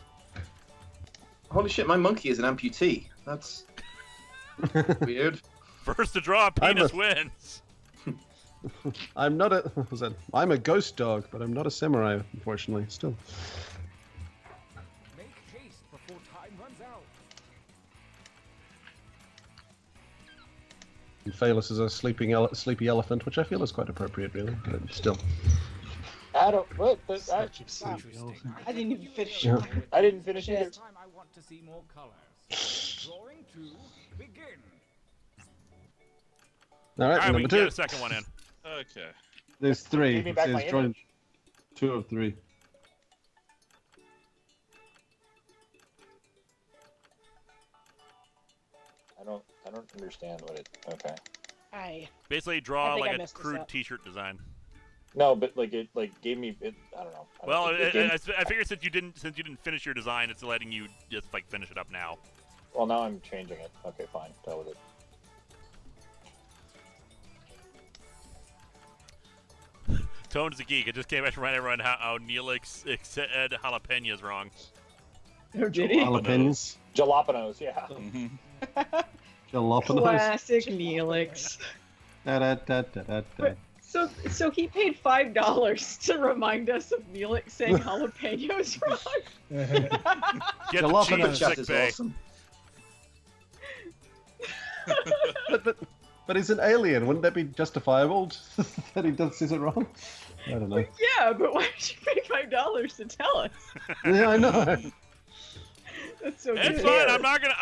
Holy shit, my monkey is an amputee. That's weird. First to draw a penis wins. I'm not a. What was that? I'm a ghost dog, but I'm not a samurai, unfortunately. Still. Make haste before time runs out. And Phalus is a sleepy elephant, which I feel is quite appropriate, really. But still. I don't. What? I didn't even finish Yeah. I didn't finish it. This time I want to see more colors. Drawing 2, begin. All right, All right, we number can 2. get a second one in. Okay. There's 3. Give me It back says my join image. 2 of 3. I don't understand what it. Okay. Basically, I draw think I like a messed this crude up. T-shirt design. No, but like it gave me it. I don't know. Well, It gave- I figured since you didn't finish your design, it's letting you just like finish it up now. well, now I'm changing it. Okay, fine. That was it. Tone's a geek. It just came back to remind everyone how Neelix said jalapenos wrong. Oh, did he? Jalapenos. Jalapenos, yeah. Mm-hmm. Jalapenos. Classic Neelix. Da-da-da-da-da-da. But, so he paid $5 to remind us of Neelix saying jalapenos wrong. Get the Jalapenos. cheese Chat sick is bay. awesome. But he's an alien. Wouldn't that be justifiable that he says it wrong? I don't know. Yeah, but why did you pay $5 to tell us? Yeah, I know. That's so It's good. fine. I'm not gonna.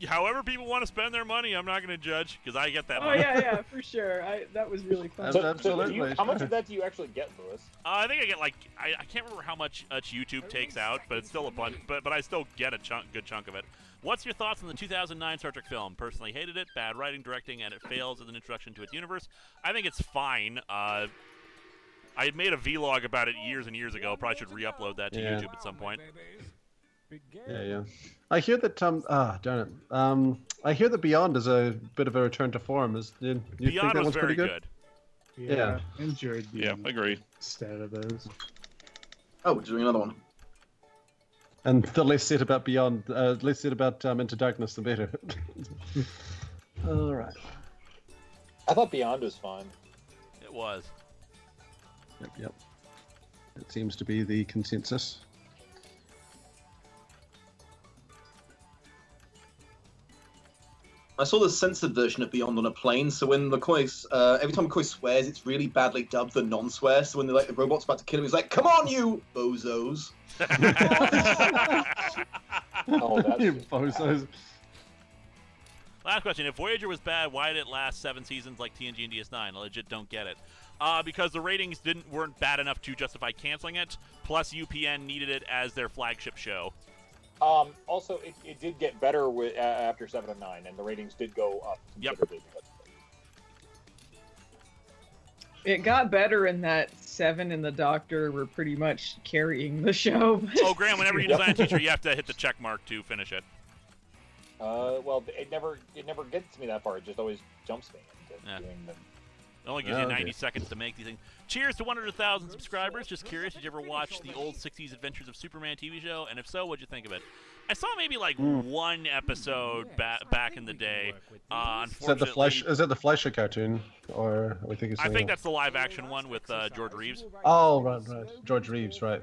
However, people want to spend their money, I'm not gonna judge because I get that Oh money. yeah, for sure. That was really fun. Absolutely. How much of that do you actually get, Lewis? I think I get like I can't remember how much YouTube takes out, but it's still a bunch. But I still get a good chunk of it. What's your thoughts on the 2009 Star Trek film? Personally hated it. Bad writing, directing, and it fails as an introduction to its universe. I think it's fine. I had made a vlog about it years and years ago. Probably should re-upload that to YouTube at some point. Yeah. I hear that darn it. I hear that Beyond is a bit of a return to form. You think Beyond that was one's very pretty good? Yeah. I enjoyed Yeah, Beyond agree. instead of those. Oh, we're doing another one. And the less said about Beyond, less said about Into Darkness, the better. All right. I thought Beyond was fun. It was. Yep. It seems to be the consensus. I saw the censored version of Beyond on a plane, so when McCoy, every time McCoy swears, it's really badly dubbed the non-swear, so when the robot's about to kill him, he's like, "Come on, you bozos!" Oh, that's You bozos. Last question. If Voyager was bad, why did it last 7 seasons like TNG and DS9? I legit don't get it. Because the ratings weren't bad enough to justify canceling it, plus UPN needed it as their flagship show. Also, it did get better after 7 and 9, and the ratings did go up considerably. Because of it. It got better in that 7 and the Doctor were pretty much carrying the show. Oh, Graham, whenever you design a teacher, you have to hit the check mark to finish it. Well, it never gets me that far. It just always jumps me into doing the. It only gives you 90 seconds to make these things. Cheers to 100,000 subscribers. Just curious, did you ever watch the old 60s Adventures of Superman TV show? And if so, what'd you think of it? I saw maybe like one episode back in the day. Unfortunately, Is that the Fleischer cartoon, or we think it's? I think that's the live-action one with George Reeves. Oh, right. George Reeves, right.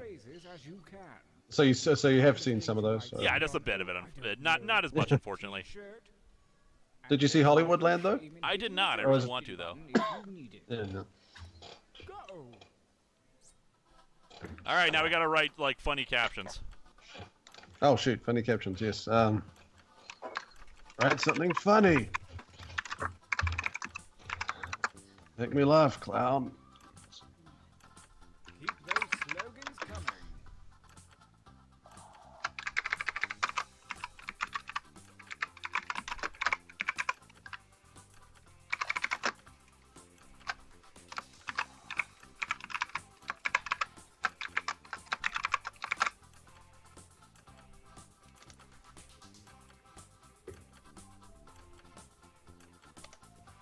So you have seen some of those? Or? Yeah, just a bit of it. Not as much, unfortunately. Did you see Hollywoodland though? I did not. I really want to though. Yeah, no. All right, now we gotta write like funny captions. Oh shoot, funny captions. Yes. Write something funny. Make me laugh, clown. Keep those slogans coming.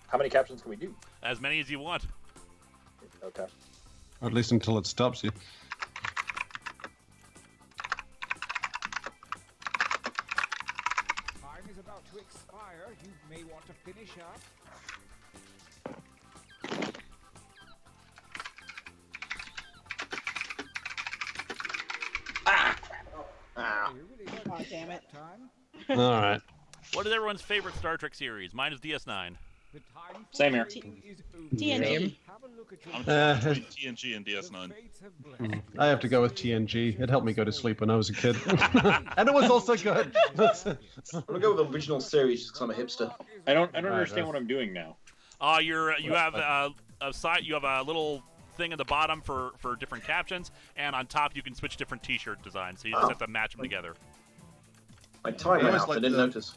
How many captions can we do? As many as you want. Okay. Or at least until it stops you. Time is about to expire. You may want to finish up. Oh, damn it. Time. All right. What is everyone's favorite Star Trek series? Mine is DS9. The time for Same here. you is over. TNG. Have a look at your I'm torn between TNG and DS9. fates have blessed you. I have to go with TNG. It helped me go to sleep when I was a kid, and it was also good. I'm gonna go with the original series just because I'm a hipster. I don't understand what I'm doing now. You have a side. You have a little thing at the bottom for different captions, and on top you can switch different T-shirt designs. So you just have to match them together. My tie went out. I didn't notice.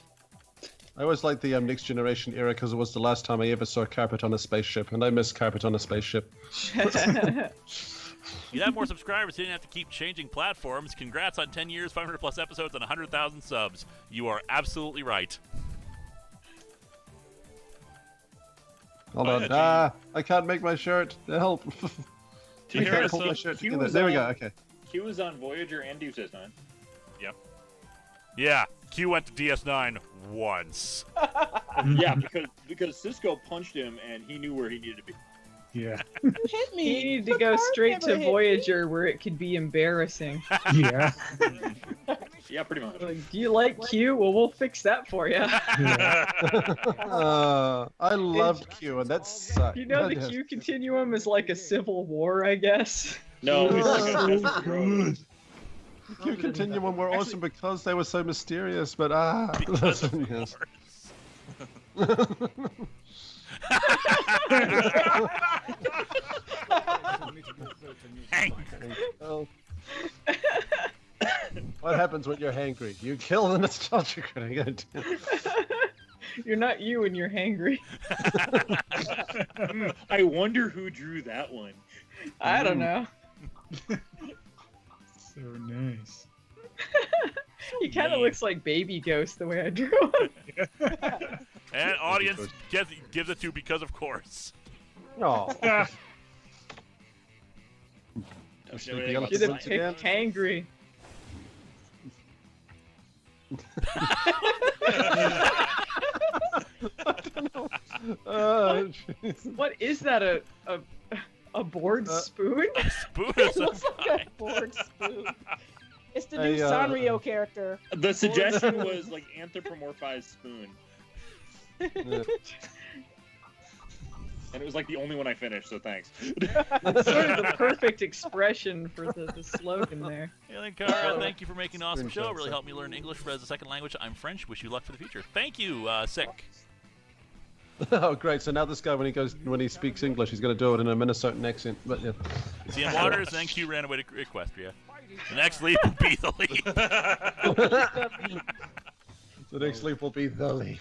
I always liked the Next Generation era because it was the last time I ever saw carpet on a spaceship, and I miss carpet on a spaceship. You'd have more subscribers. You didn't have to keep changing platforms. Congrats on 10 years, 500 plus episodes, and 100,000 subs. You are absolutely right. Hold on. I can't make my shirt. Help. I can't pull my shirt together. There we go. Okay. Q was on Voyager and Deep Space Nine. Yep. Yeah, Q went to DS9 once. Yeah, because Cisco punched him and he knew where he needed to be. Yeah. You hit me. He needed to The go card straight never to hit Voyager where it could be embarrassing. Yeah. Yeah, pretty much. Like, do you like Q? Well, we'll fix that for you. I loved Q, and that sucked. You know the Q continuum is like a civil war, I guess. No, it's like a desert road. Q Continuum were awesome because they were so mysterious, but Because of yes. Hank. Well, what happens when you're hangry? You kill the nostalgia critic. You're not you when you're hangry. I wonder who drew that one. I don't know. So nice. He kind of looks like Baby Ghost the way I drew him. And audience gives it to because of course. Oh. Sleepy Should have picked hangry. What is that? A board spoon? A spoon It looks like a board spoon. It's the new Sanrio character. The suggestion was like anthropomorphized spoon. And it was like the only one I finished, so thanks. That's sort of the perfect expression for the slogan there. Hey, Linkara, thank you for making an awesome show. It really helped me learn English as a second language. I'm French. Wish you luck for the future. Thank you, Sick. Oh, great! So now this guy, when he speaks English, he's going to do it in a Minnesotan accent. But yeah. CM Waters, then Q ran away to Equestria. The next leap will be the leap. The next leap will be the leap.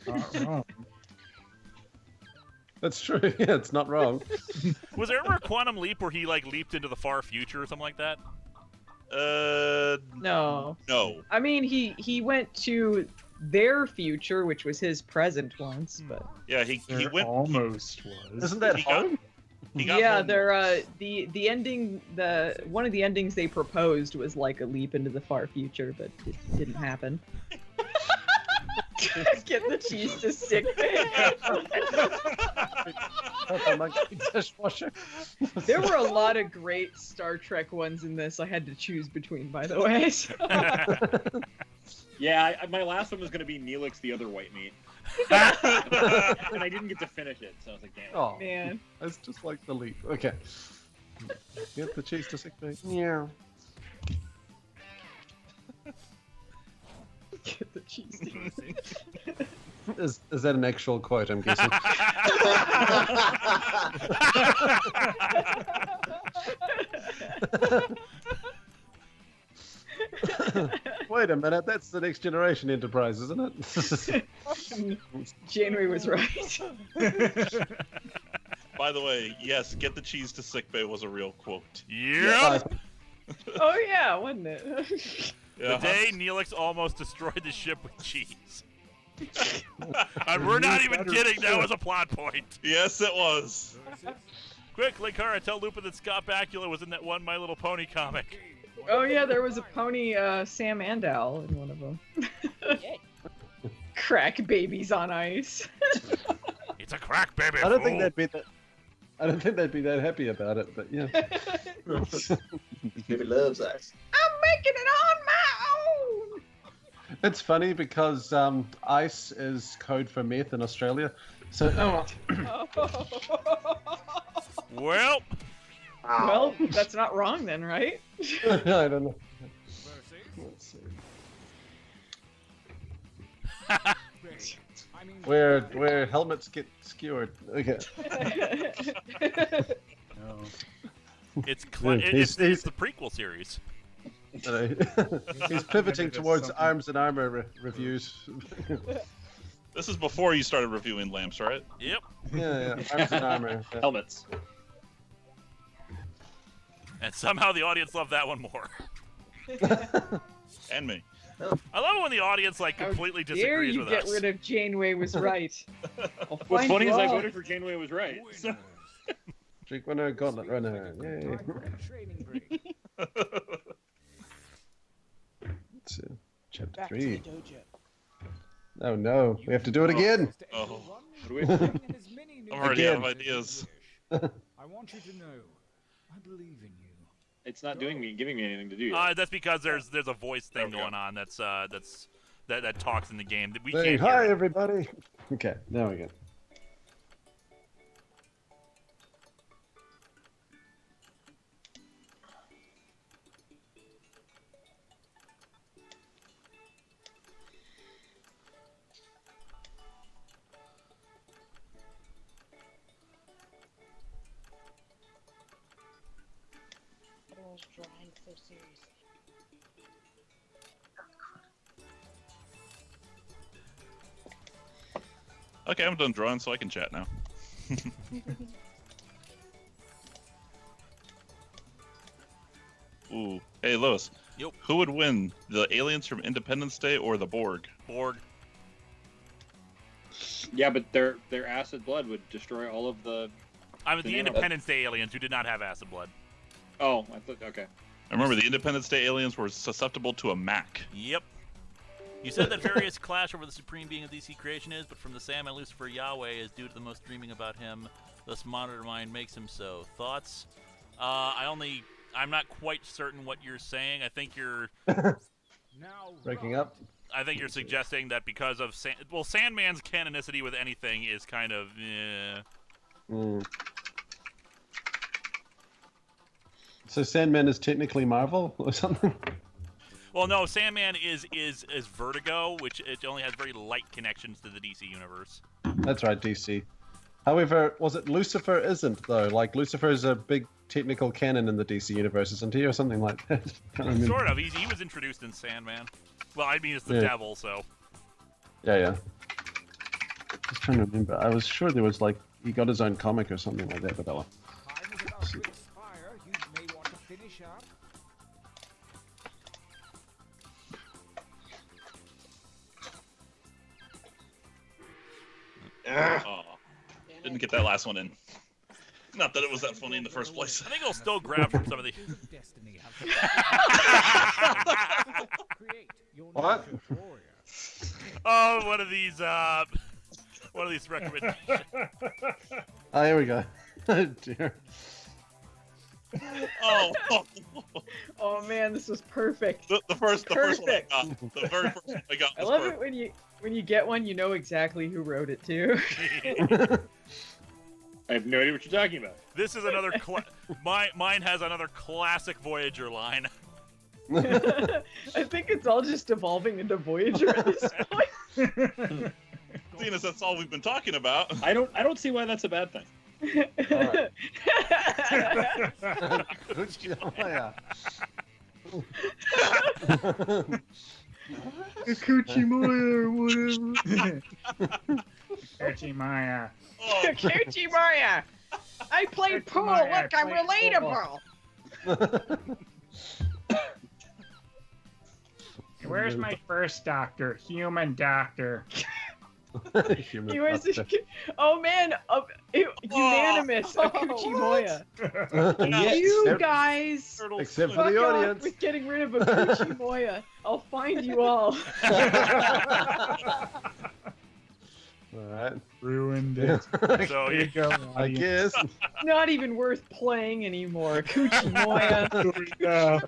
Not wrong. That's true. Yeah, it's not wrong. Was there ever a quantum leap where he like leaped into the far future or something like that? No. No. I mean, he went to their future, which was his present once, but Yeah, he There went. almost was. Isn't that He got- home? He got yeah, home. they're the ending. One of the endings they proposed was like a leap into the far future, but it didn't happen. Get the cheese to stick. Dishwasher. There were a lot of great Star Trek ones in this. I had to choose between, by the way. So. Yeah, my last one was going to be Neelix the Other White Meat. And I didn't get to finish it, so I was like, damn it. Oh, Man. that's just like the leap. Okay. Get the cheese to sick bay. Yeah. Get the cheese to stick. Is that an actual quote? I'm guessing. Wait a minute, that's the Next Generation Enterprise, isn't it? Janeway was right. By the way, yes, get the cheese to sickbay was a real quote. Yep. Oh yeah, wasn't it? The day Neelix almost destroyed the ship with cheese. And we're not even kidding, that was a plot point. Yes, it was. Quick, Linkara, tell Lupin that Scott Bakula was in that one My Little Pony comic. Oh yeah, there was a pony, Sam Andal in one of them. Crack babies on ice. It's a crack, baby. I don't think fool. they'd be that. I don't think they'd be that happy about it, but yeah. Baby loves ice. I'm making it on my own. It's funny because ice is code for meth in Australia. So Well, Well, that's not wrong then, right? I don't know. Let's see. Where helmets get skewered. Okay. No. it's He's the prequel series. He's pivoting towards arms and armor reviews. This is before you started reviewing lamps, right? Yep. Yeah, arms and armor. Helmets. And somehow the audience loved that one more. And me. I love it when the audience like How completely dare disagrees you with get us. rid of Janeway was right. I'll What's find funny you is I all. voted for Janeway was right. So. Drink winner, gauntlet runner. Yay. Let's see. Chapter Back 3. to the dojo. Oh no, we have to do it again. Oh. What do we have to do? I'm already out of Again. ideas. I want you to know, I believe in you. It's not giving me anything to do. Yet. That's because there's a voice thing There we going on that talks in the game that we Saying can't hi, hear. everybody. Okay, there we go. was drawing so seriously. Okay, I'm done drawing, so I can chat now. Ooh. Hey, Lois. Yep. Who would win, the aliens from Independence Day or the Borg? Borg. Yeah, but their acid blood would destroy all of the. I'm the Independence Day aliens who did not have acid blood. Oh, I thought. Okay. I remember the Independence Day aliens were susceptible to a Mac. Yep. You said that various clash over the supreme being of DC creation is, but from the Sandman Lucifer Yahweh is due to the most dreaming about him. Thus, Monitor Mind makes him so. Thoughts? I'm not quite certain what you're saying. I think you're Breaking up. I think you're suggesting that because of Sandman's canonicity with anything is kind of So Sandman is technically Marvel or something? Well, no, Sandman is Vertigo, which it only has very light connections to the DC universe. That's right, DC. However, was it Lucifer isn't, though? Like, Lucifer is a big technical canon in the DC universe, isn't he? Or something like that. Sort of. He was introduced in Sandman. Well, I mean, it's the devil, so. Yeah. Just trying to remember. I was sure there was, like, he got his own comic or something like that, but Time is about to expire. You may want to finish up. Oh, didn't get that last one in. Not that it was that funny in the first place. I think it'll still grab from some of the. Destiny What? Oh, one of these recommendations. Oh, here we go. Oh, dear. Oh man, this was perfect. The first one I got. The very first one I got. I love it when you get one, you know exactly who wrote it too. I have no idea what you're talking about. This is another. Mine has another classic Voyager line. I think it's all just evolving into Voyager at this point. Seeing as that's all we've been talking about. I don't see why that's a bad thing. Coochie Moya or whatever. Coochie Maya. Oh, Coochie Moya! I played pool! Look, I'm relatable! Where's my first doctor? Human doctor. Human You was doctor. oh man, unanimous a Coochie Moya. Yes. You guys Except for fuck the off audience. with getting rid of a Coochie Moya. I'll find you all. Alright. Ruined it. So Here you go. I guess. Not even worth playing anymore. Coochie Moya. Yeah.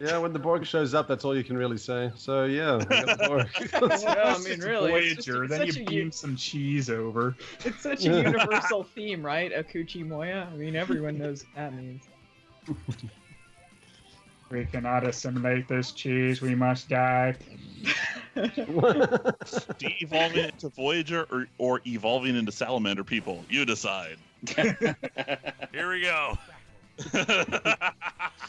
Yeah, when the Borg shows up, that's all you can really say. So, yeah. we got the Borg. Well, I mean, really, Voyager, it's then you such a beam some cheese over. It's such a universal theme, right? A Coochie Moya. I mean, everyone knows what that means. We cannot assimilate this cheese. We must die. de-evolving into Voyager or evolving into salamander people. You decide. here we go.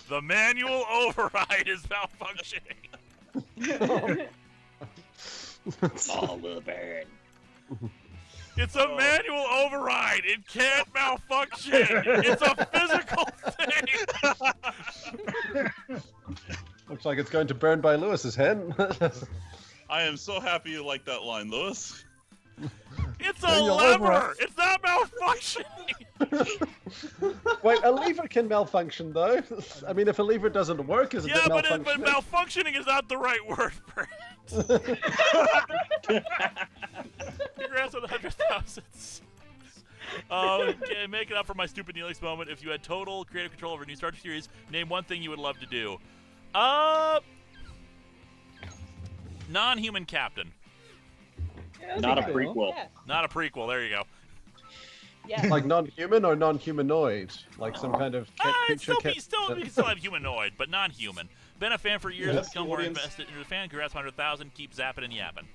The manual override is malfunctioning. All will burn. It's a manual override. It can't malfunction. It's a physical thing. Looks like it's going to burn by Lewis's head. I am so happy you like that line, Lewis. It's a Manual lever. override. It's not malfunctioning. Wait, a lever can malfunction, though. I mean, if a lever doesn't work, is it Yeah, but malfunctioning? malfunctioning is not the right word for it. Congrats on the 100,000. Make it up for my stupid Neelix moment. If you had total creative control over a new Star Trek series, name one thing you would love to do. Non-human captain. Yeah, Not a that'd be cool. prequel. Yeah. Not a prequel. There you go. Yeah. Like non-human or non-humanoid? Like some kind of cat It's creature? you can still have humanoid, but non-human. Been a fan for years. Yes, Become more audience. invested in the fan. Congrats, 100,000. Keep zapping and yapping.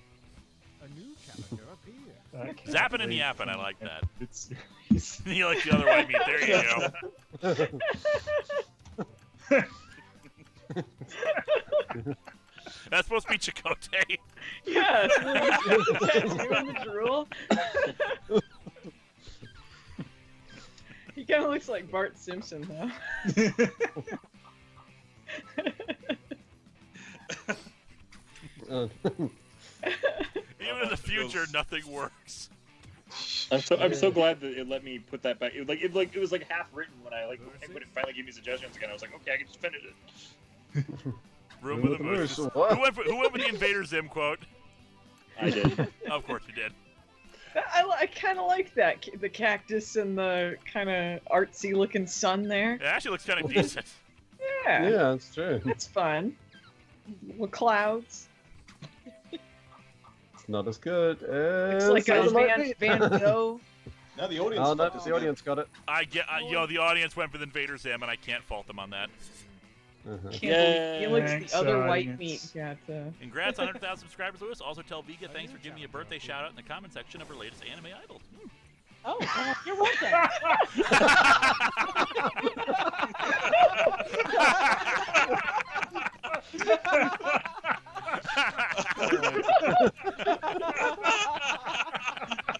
A new character appears. Zapping and yapping, I like that. It's You like the other white meat. There you go. That's supposed to be Chakotay. Yeah, tattoo in the drool. He kind of looks like Bart Simpson, though. Even in the future, nothing works. I'm so glad that it let me put that back. It was like half written when when it finally gave me suggestions again. I was like, okay, I can just finish it. Room with the moose. Who went with the Invader Zim quote? I did. Of course you did. I kind of like that, the cactus and the kind of artsy-looking sun there. It actually looks kind of decent. Yeah. Yeah, that's true. It's fun. Little clouds. It's not as good as... Looks like a Van Gogh. No, the audience. Oh, no, the audience got it. The audience went with Invader Zim, and I can't fault them on that. Neelix, the other white audience. meat, got Congrats on 100,000 subscribers, Lewis. Also tell Vega thanks for giving me a birthday shout out in the comment section of her latest anime idol. Oh, you're welcome.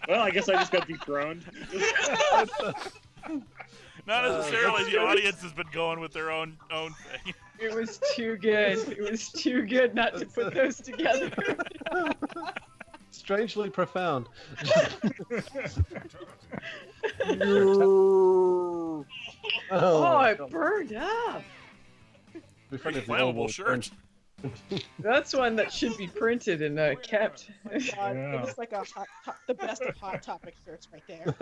Well, I guess I just got dethroned. Not necessarily. The audience has been going with their own thing. It was too good. It was too good not to put those together. Strangely profound. Oh, it burned up. Be funny if the Flammable oval shirt. That's one that should be printed and kept. God, it was like the best of Hot Topic shirts right there.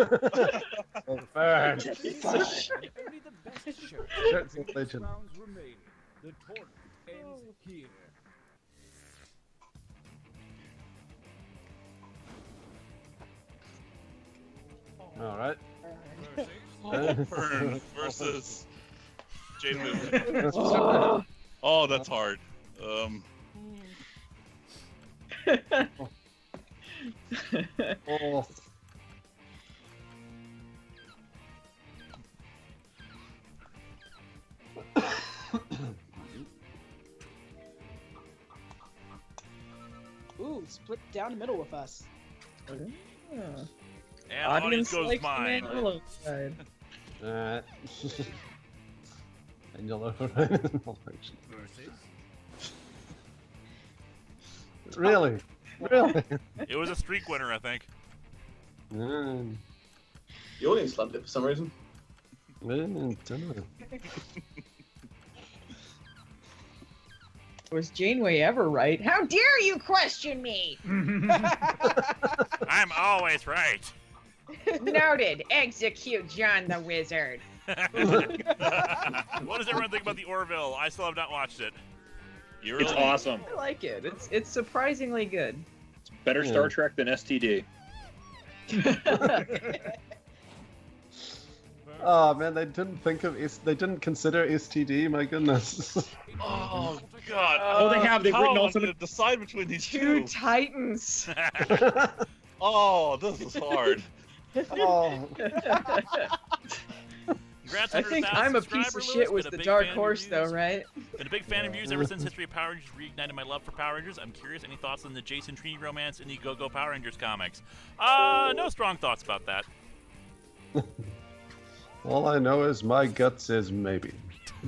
Burn. Only the best shirt. Shirts in legend. Rounds remain. The tournament ends here. All right. Burn versus Jade Moon. Oh. Oh, that's hard. Oh. Ooh, split down the middle with us. And audience goes likes the mine. Mandalorian side. And you'll Really? Really? It was a streak winner, I think. Mm. The audience loved it for some reason. Don't know. Was Janeway ever right? How dare you question me? I'm always right. Noted. Execute John the Wizard. What does everyone think about the Orville? I still have not watched it. You It's really? awesome. I like it. It's surprisingly good. It's better Star Trek than STD. Oh man, they didn't think of they didn't consider STD. My goodness. Oh God! Oh, they have. They've written How also am I gonna decide between these Two two. titans. Oh, this is hard. Oh. Congrats I on think 100,000 I'm a piece subscriber, of shit Lewis. was Been a the big dark fan of horse, your though, views. right? Been a big fan of views ever since History of Power Rangers reignited my love for Power Rangers. I'm curious, any thoughts on the Jason Trini romance in the Go-Go Power Rangers comics? No strong thoughts about that. All I know is my gut says maybe.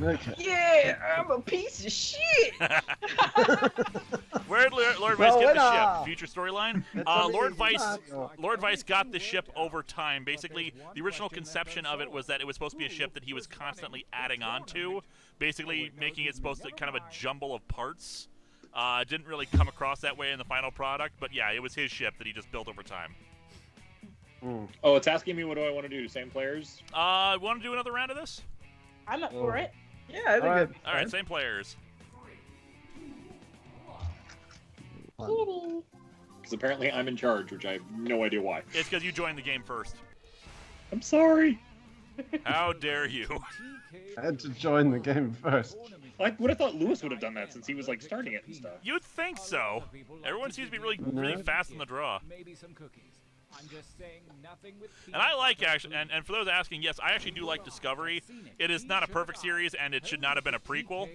Okay. Yeah, I'm a piece of shit. Where did Lord Vice get the winner! ship? Future storyline? It's Lord Vice got the ship over time. Basically, the original conception of it was that it was supposed to be a ship that he was constantly adding on to, basically making it supposed to kind of a jumble of parts. Didn't really come across that way in the final product, but yeah, it was his ship that he just built over time. Oh, it's asking me what do I want to do? Same players? Want to do another round of this? I'm up for it. Yeah, I think Alright. it'd be All right, fun. same players. Because apparently I'm in charge, which I have no idea why. It's because you joined the game first. I'm sorry. How dare you? I had to join the game first. Tournament I would have thought Lewis would have done that since he was like starting it and stuff. You'd think so. Everyone seems to be really fast in the draw. Maybe some cookies. I'm just saying nothing with And I like actually, and for those asking, yes, I actually do like Discovery. It is not a perfect series, and it should not have been a prequel.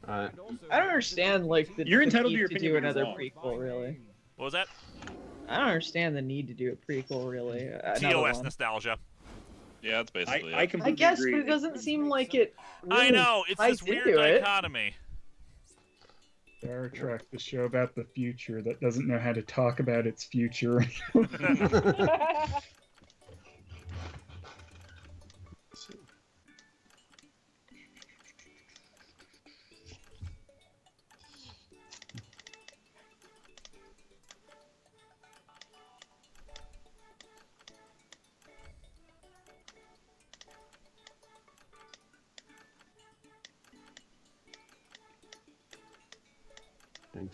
Alright. I don't understand like the You're entitled need to your to opinion, do but you're another wrong. prequel, really. What was that? I don't understand the need to do a prequel, really. Another TOS one. nostalgia. Yeah, that's basically I it. completely I guess, agree. but it doesn't seem like it. I Really know, it's ties this weird into it. dichotomy. Star Trek, the show about the future that doesn't know how to talk about its future.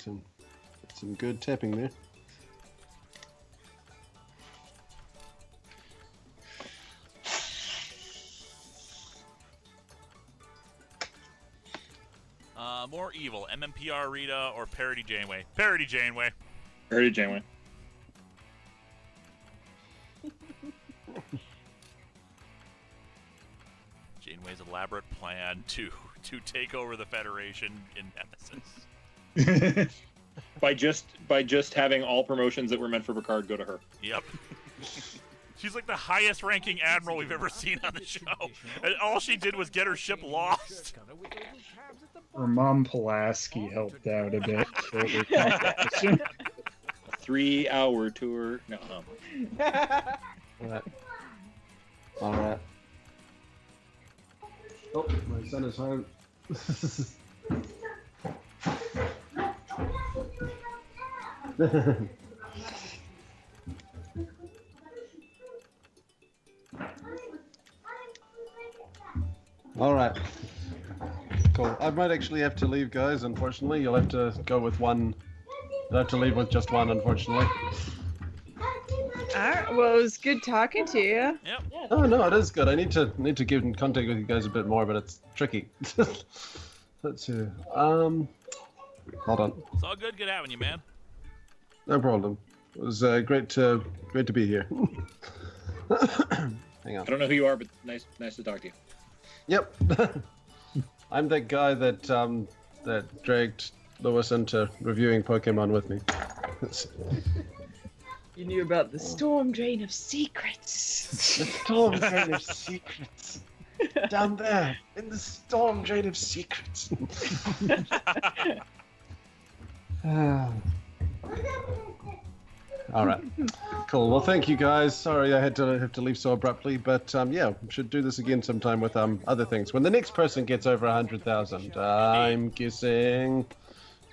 Doing some good tapping there. More evil, MMPR Rita or Parody Janeway? Parody Janeway. Parody Janeway. Janeway's elaborate plan to take over the Federation in Nemesis. by just having all promotions that were meant for Picard go to her. Yep. She's like the highest ranking admiral we've ever seen on the show. And all she did was get her ship lost. Her mom Pulaski helped out a bit. For the competition. 3-hour tour. No. Alright. Alright. Oh, my son is home. Alright. Cool. I might actually have to leave, guys, unfortunately. You'll have to go with one. You'll have to leave with just one, unfortunately. Alright, well, it was good talking to you. Yep. Oh no, it is good. I need to get in contact with you guys a bit more, but it's tricky. Let's see. Hold on. It's all good having you, man. No problem. It was great to be here. Hang on. I don't know who you are, but nice to talk to you. Yep. I'm that guy that that dragged Lewis into reviewing Pokemon with me. You knew about the storm drain of secrets. The storm drain of secrets. Down there, in the storm drain of secrets. All right, cool. Well, thank you guys. Sorry I had to leave so abruptly, but yeah, we should do this again sometime with other things. When the next person gets over 100,000, I'm guessing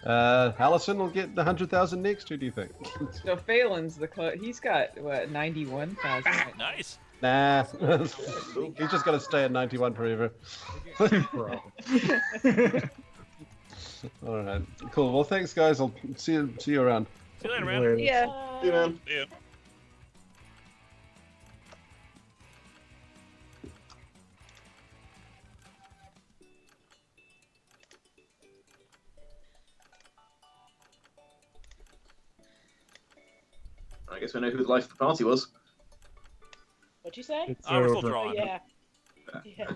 Allison will get the 100,000 next. Who do you think? So Phelan's he's got what 91,000. Nice. Nah, he's just got to stay at 91 forever. All right, cool. Well, thanks, guys. I'll see you around. See you later, man. Yeah. See you, man. Yeah. I guess we know who the life of the party was. What'd you say? It's We're still over. drawing. Oh, yeah. Yeah.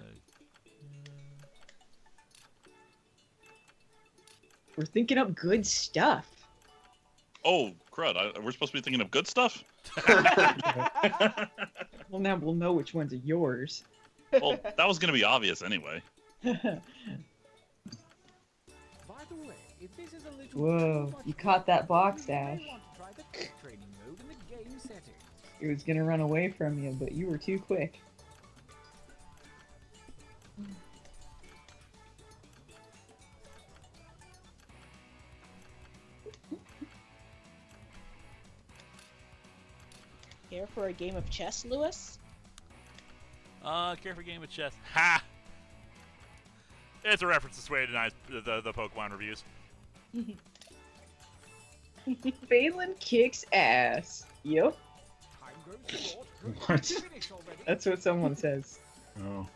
We're thinking up good stuff. Oh, crud. We're supposed to be thinking of good stuff? Well, now we'll know which ones are yours. Well, that was going to be obvious anyway. By the way, if this is a little Whoa, too much you caught that box, you may Ash. want to try the quick training mode in the game settings. It was gonna run away from you, but you were too quick. Care for a game of chess, Lewis? Care for a game of chess. Ha! It's a reference to Sway tonight's the Pokemon reviews. Phelan kicks ass. Yep. Time grows short. What? Finish already. That's what someone says. Oh.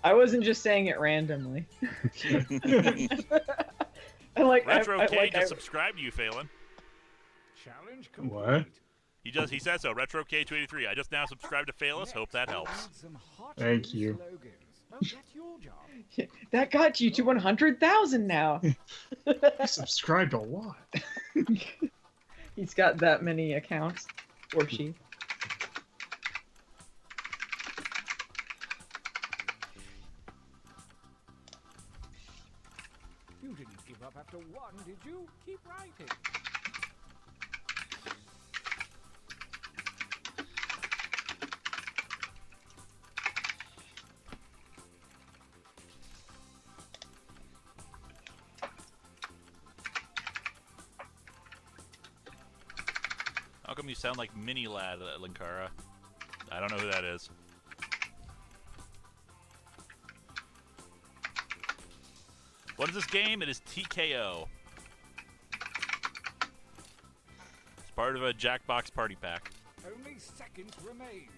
I wasn't just saying it randomly. Retro K just subscribed to you, Phelan. Challenge What? He said so. Retro K283. I just now subscribed to Phelis. Hope that helps. Thank you. That got you to 100,000 now. I subscribed a lot. He's got that many accounts, or she. You didn't give up after one, did you? Keep writing. How come you sound like Mini Lad, Linkara? I don't know who that is. What is this game? It is TKO. It's part of a Jackbox party pack. Only seconds remain.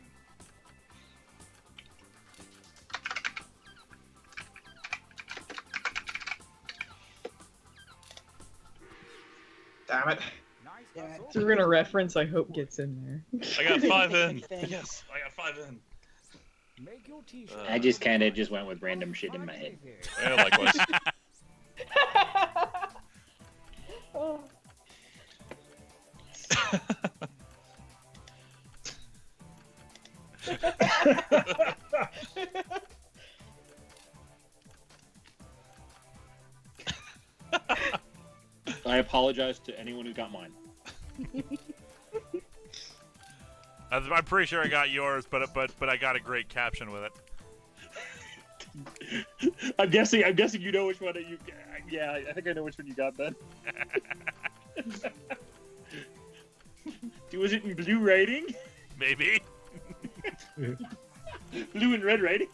Damn it. So we're gonna reference I hope gets in there. I got 5 in. Yes, I got 5 in. Make your t-shirt. I just kind of just went with random shit in my head. Yeah, likewise. I apologize to anyone who got mine. I'm pretty sure I got yours, but I got a great caption with it. I'm guessing you know which one you. Yeah, I think I know which one you got then. Was it in blue writing? Maybe. Blue and red writing.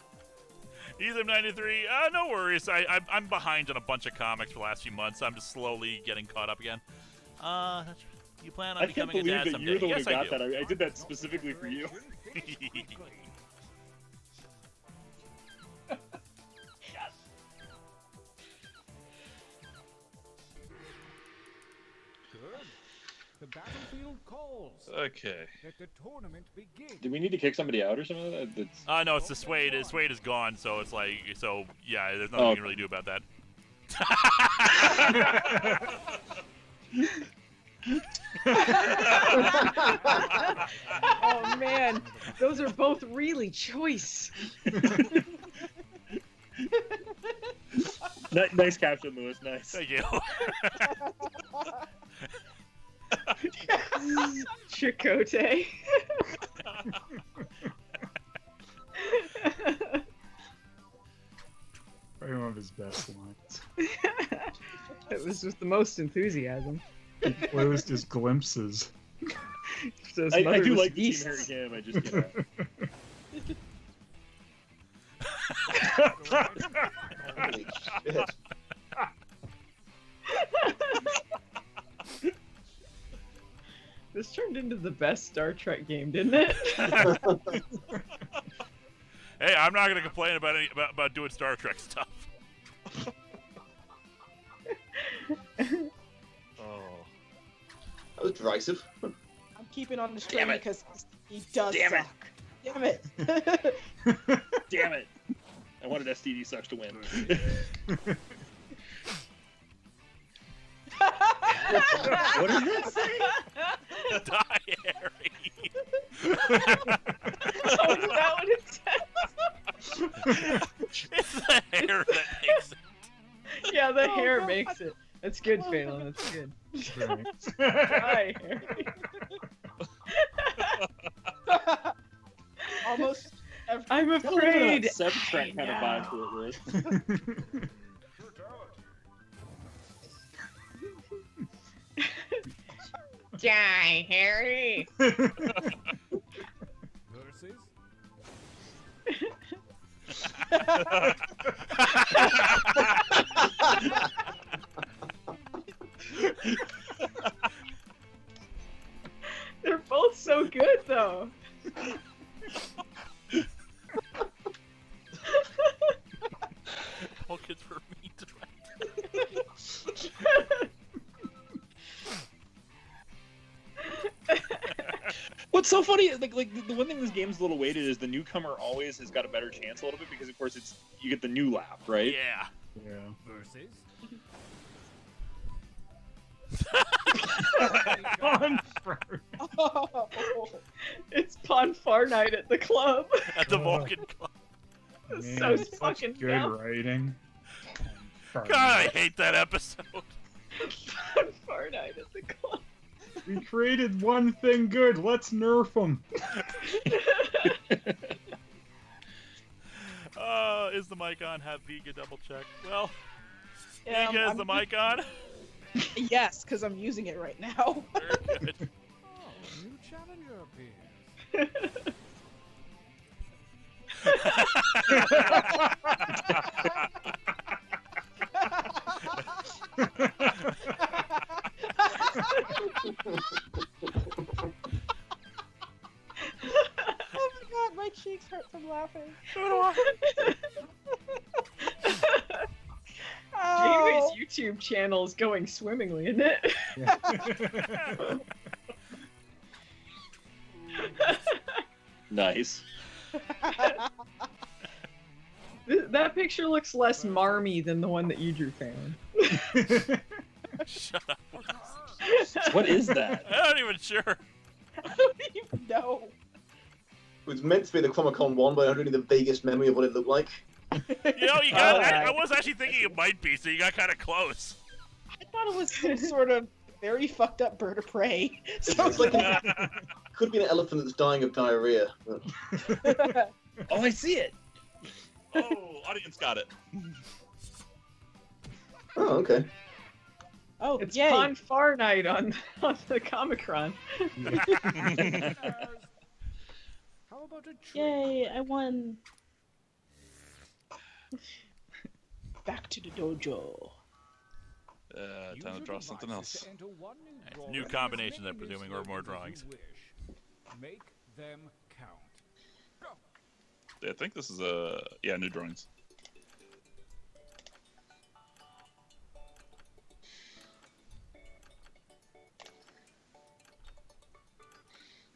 Ethan 93. No worries. I'm behind on a bunch of comics for the last few months. I'm just slowly getting caught up again. You plan on I can't becoming a believe dad that someday? you're the one Yes, who I got do. that. I did that specifically for you. Good. The battlefield calls. Okay. Let the tournament begin. Do we need to kick somebody out or something? That's... No, it's the Suede. The Suede is gone, so it's like, yeah, there's nothing you can really do about that. Oh man, those are both really choice. Nice caption, Lewis. Nice. Thank you. Chakotay. Probably one of his best lines. It was with the most enthusiasm. He closed his glimpses. So I do like the Team Harry Cam. I just can't. Holy shit. This turned into the best Star Trek game, didn't it? Hey, I'm not gonna complain about doing Star Trek stuff. Oh. That was derisive. I'm keeping on the stream Damn it. because he does Damn it. suck. Damn it. Damn it! I wanted STD sucks to win. What did that say? Die, Harry. Oh, is that what it says? It's the hair that makes it. Yeah, the Oh, hair God. makes it. That's good, Phelan. That's good. Thanks. Hi, Harry. Almost every I'm afraid. Subtract kind of vibe to it, Liz. Die, Harry. Versus They're both so good, though. What's so funny? Like the one thing this game's a little weighted is the newcomer always has got a better chance a little bit because of course you get the new lap, right? Yeah. Versus. It's Ponfar night at the club. At the Vulcan Club. It's Man, so such fucking good dumb. writing. God, I hate that episode. Ponfar night at the club. We created one thing good. Let's nerf them. Is the mic on? Have Vega double check. Well, Yeah, Vega, is the mic on? Yes, because I'm using it right now. Very good. Oh, new challenger appears. Oh my god, my cheeks hurt from laughing. Jamie's YouTube channel is going swimmingly, isn't it? Nice. That picture looks less marmy than the one that you drew, Phelan. Shut up. What is that? I'm not even sure. I don't even know. It was meant to be the Comic-Con one, but I don't really the vaguest memory of what it looked like. You know, you got. Alright. I was actually thinking it might be, so you got kind of close. I thought it was some sort of very fucked up bird of prey. So It's like could be an elephant that's dying of diarrhea. But... Oh, I see it. Oh, audience got it. Oh, okay. oh, It's yay. Ponfar night on the Comic-Con. How about a tree? Yay, I won. Back to the dojo. Use Time to your draw something devices else. to enter one Nice. drawing New as combinations, many I'm presuming, or mistakes more as you drawings. wish. Make them count. Go. Yeah, I think this is new drawings.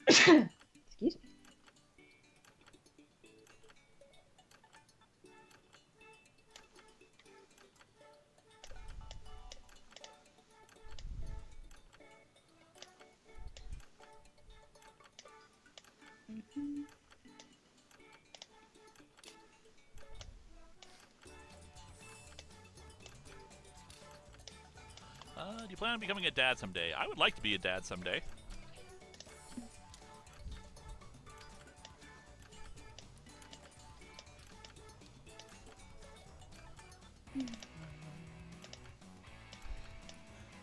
Excuse me. Do you plan on becoming a dad someday? I would like to be a dad someday.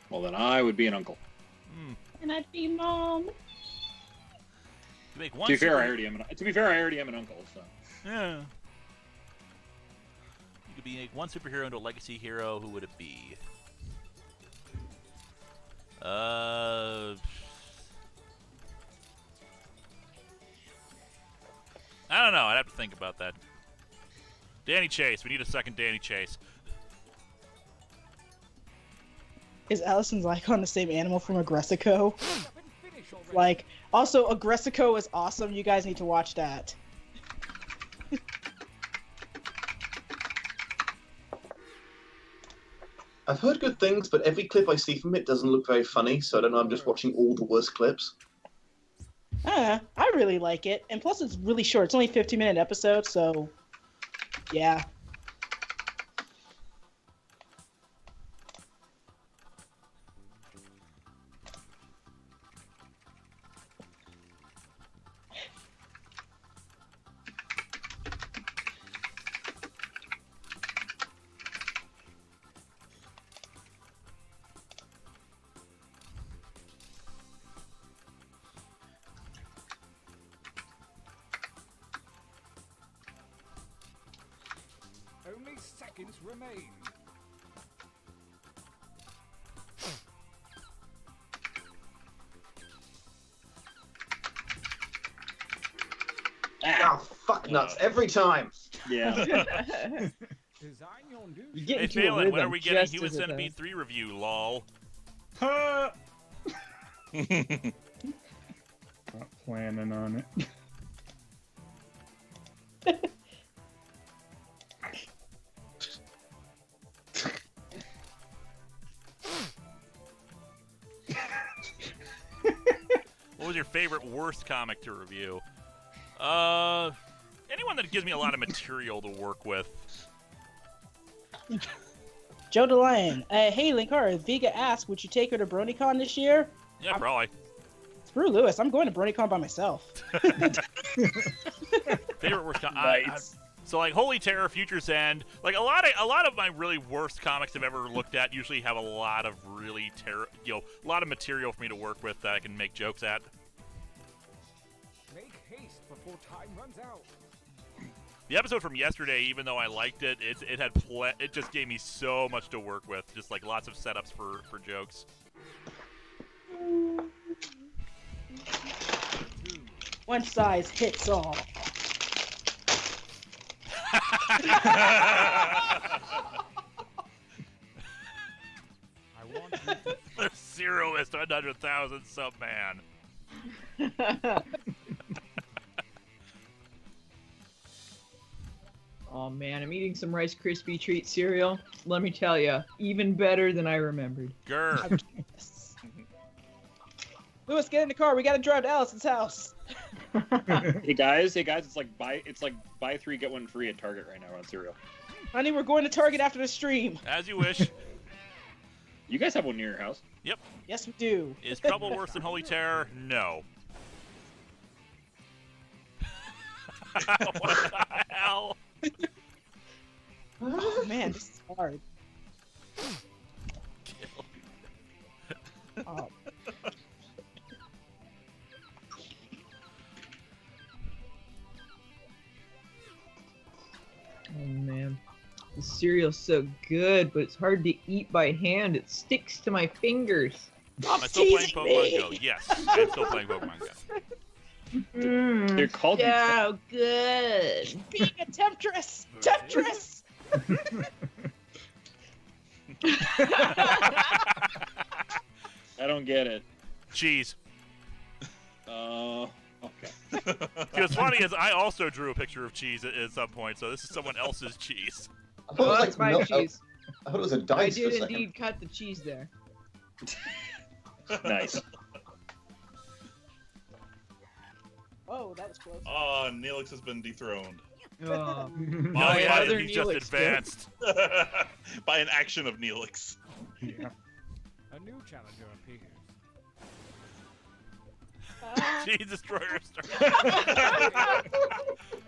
Well, then I would be an uncle. And I'd be mom. You make one To be fair, super- I already am an uncle. So. Yeah. You could be one superhero into a legacy hero. Who would it be? I don't know. I'd have to think about that. Danny Chase. We need a second Danny Chase. Is Allison's icon the same animal from Aggressico? Like, also, Aggressico is awesome. You guys need to watch that. I've heard good things, but every clip I see from it doesn't look very funny, so I don't know, I'm just watching all the worst clips. I really like it. And plus, it's really short. It's only a 15-minute episode, so yeah. Only seconds remain. Ah, fuck nuts, every time! Yeah. Design your new You get Hey, into a Phelan, when rhythm are we getting just Human as it Centipede does. 3 review? Lol. Not planning on it. What was your favorite worst comic to review? Anyone that gives me a lot of material to work with. Joe DeLion. Hey, Linkara, Vega asked, would you take her to BronyCon this year? Yeah, probably. Screw Lewis, I'm going to BronyCon by myself. Favorite worst comic? Nice. So like Holy Terror, Future's End, like a lot of my really worst comics I've ever looked at usually have a lot of really a lot of material for me to work with that I can make jokes at. Make haste before time runs out. The episode from yesterday, even though I liked it, it just gave me so much to work with, just like lots of setups for jokes. One size fits all. I want you to The zeroist 100,000 sub man. Oh man, I'm eating some Rice Krispie treat cereal. Let me tell you, even better than I remembered. Grr. Lewis, get in the car. We gotta drive to Allison's house. Hey guys, it's like buy 3 get 1 free at Target right now on cereal. Honey, we're going to Target after the stream. As you wish. You guys have one near your house? Yep. Yes, we do. Is Trouble worse than Holy Terror? No. What the hell? Oh man, this is hard. Oh. Oh man, the cereal's so good, but it's hard to eat by hand. It sticks to my fingers. Am I still playing Pokemon Go? Yes, I'm still playing Pokemon Go. They're called. So good. Being a temptress! Temptress! I don't get it. Cheese. Okay. What's funny is I also drew a picture of cheese at some point, so this is someone else's cheese. I thought it was That's my milk. cheese. I thought it was a I dice for a did second. indeed cut the cheese there. Nice. Whoa, that was close. Oh, Neelix has been dethroned. Oh, Oh my yeah, other he's just Neelix advanced. By an action of Neelix. Yeah. a new challenger appears. Cheese destroyer star.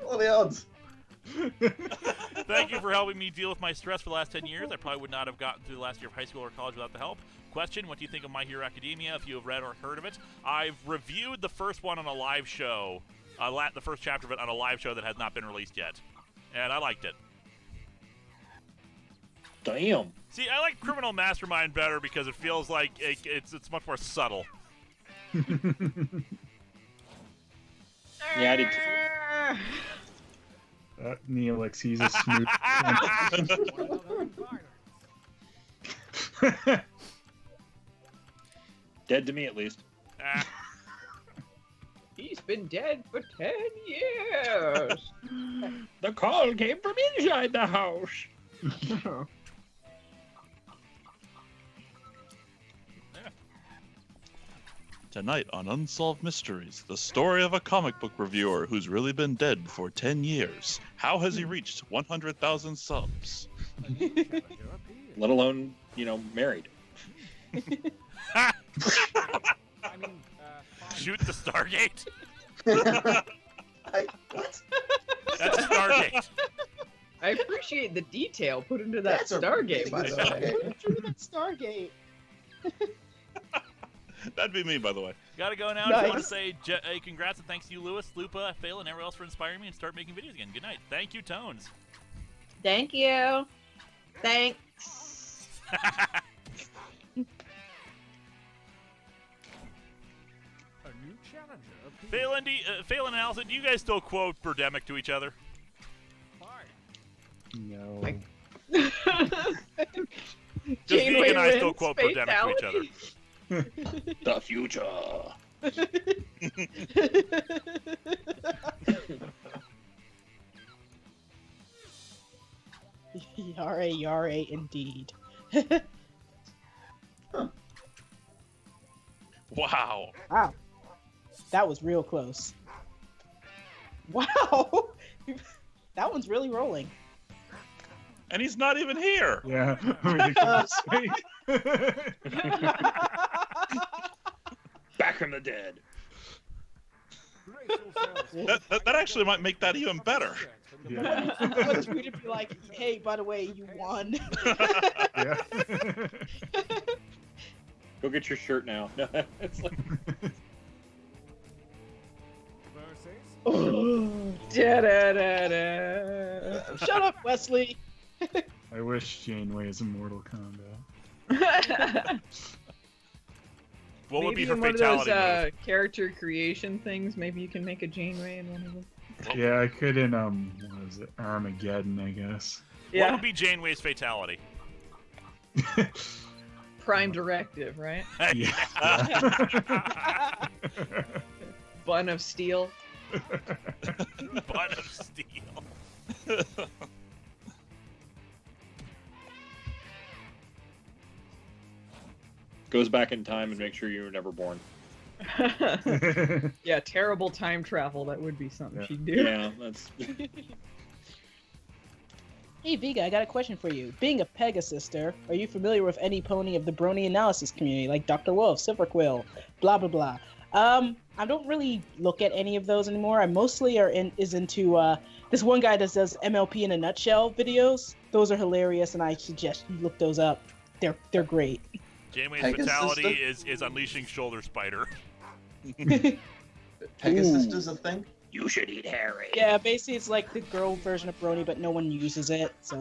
What are the odds? Thank you for helping me deal with my stress for the last 10 years. I probably would not have gotten through the last year of high school or college without the help. Question, what do you think of My Hero Academia, if you have read or heard of it? I've reviewed the first one on a live show, the first chapter of it on a live show that has not been released yet, and I liked it. Damn. See, I like Criminal Mastermind better because it feels like it's much more subtle. Yeah, I did too. Neelix, he's a smooth. Dead to me, at least. Ah, he's been dead for 10 years. The call came from inside the house. Tonight on Unsolved Mysteries, the story of a comic book reviewer who's really been dead for 10 years. How has he reached 100,000 subs? Let alone, married. I mean, shoot the Stargate. What? That's a Stargate. I appreciate the detail put into that That's a Stargate, by really the good way. Stargate. Through that Stargate. That'd be me, by the way. Gotta go now. Nice. Just want to say congrats and thanks to you, Lewis, Lupa, Fail, and everyone else for inspiring me and start making videos again. Good night. Thank you, Tones. Thank you. Thanks. a new challenger appears. Fail and Allison, do you guys still quote Birdemic to each other? Fine. No. Just Janeway Vegan and I still wins, quote Birdemic to each other. fatality. The future. Yare, yare, indeed. Wow. Wow. That was real close. Wow. That one's really rolling. And he's not even here. Yeah. Ridiculous. Back from the dead. That actually might make that even better. Yeah. But tweet it be like, hey, by the way, you won. Yeah. Go get your shirt now. It's like... Shut up, Wesley. I wish Janeway is in Mortal Kombat. What would be Maybe her in one of fatality those move? character creation things, maybe you can make a Janeway in one of them. Yeah, I could in what is it? Armageddon, I guess. What Yeah, would be Janeway's fatality? Prime Directive, right? Yeah. Bun of Steel. Butt of steel. Goes back in time and makes sure you were never born. Yeah, terrible time travel. That would be something Yeah. she'd do. Yeah, that's... Hey, Vega, I got a question for you. Being a Pegasister, are you familiar with any pony of the Brony analysis community, like Dr. Wolf, Silverquill, blah, blah, blah? I don't really look at any of those anymore. I mostly is into this one guy that does MLP in a nutshell videos. Those are hilarious, and I suggest you look those up. They're great. Janeway's Pegasus fatality system? is unleashing Shoulder Spider. Pegasus is a thing? You should eat Harry. Yeah, basically it's like the girl version of Brony, but no one uses it. So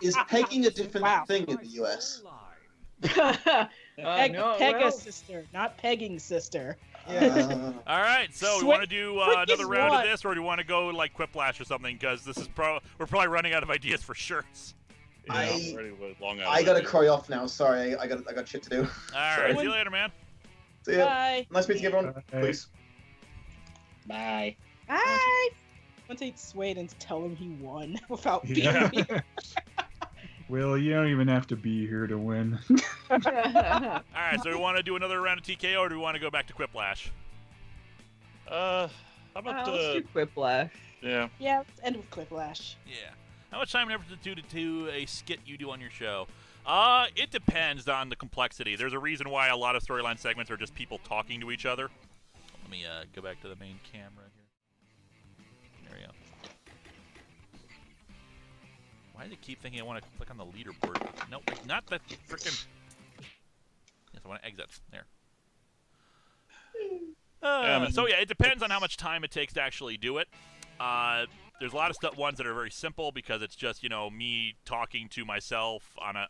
Is pegging a different Wow. thing in the US? Pegasister, not pegging sister. Yeah. All right, so we Swi- want to do Quick another is round one. of this, or do you want to go like Quiplash or something? Because this is we're probably running out of ideas for shirts. Yeah, I'm already long out I of gotta it. cry off now. Sorry, I got shit to do. All right, see you later, man. See ya. Bye. Nice meeting everyone. Bye. Please. Bye. Bye. I want to take Swade and tell him he won without being Yeah. here. Well, you don't even have to be here to win. All right, so we want to do another round of TKO, or do we want to go back to Quiplash? How about Let's do Quiplash. yeah. Yeah, let's end with Quiplash. Yeah. How much time ever to do a skit you do on your show? It depends on the complexity. There's a reason why a lot of storyline segments are just people talking to each other. Let me go back to the main camera here. There we go. Why do I keep thinking I want to click on the leaderboard? No, not that frickin'... Yes, I want to exit. There. So yeah, it depends on how much time it takes to actually do it. There's a lot of ones that are very simple because it's just, me talking to myself on a,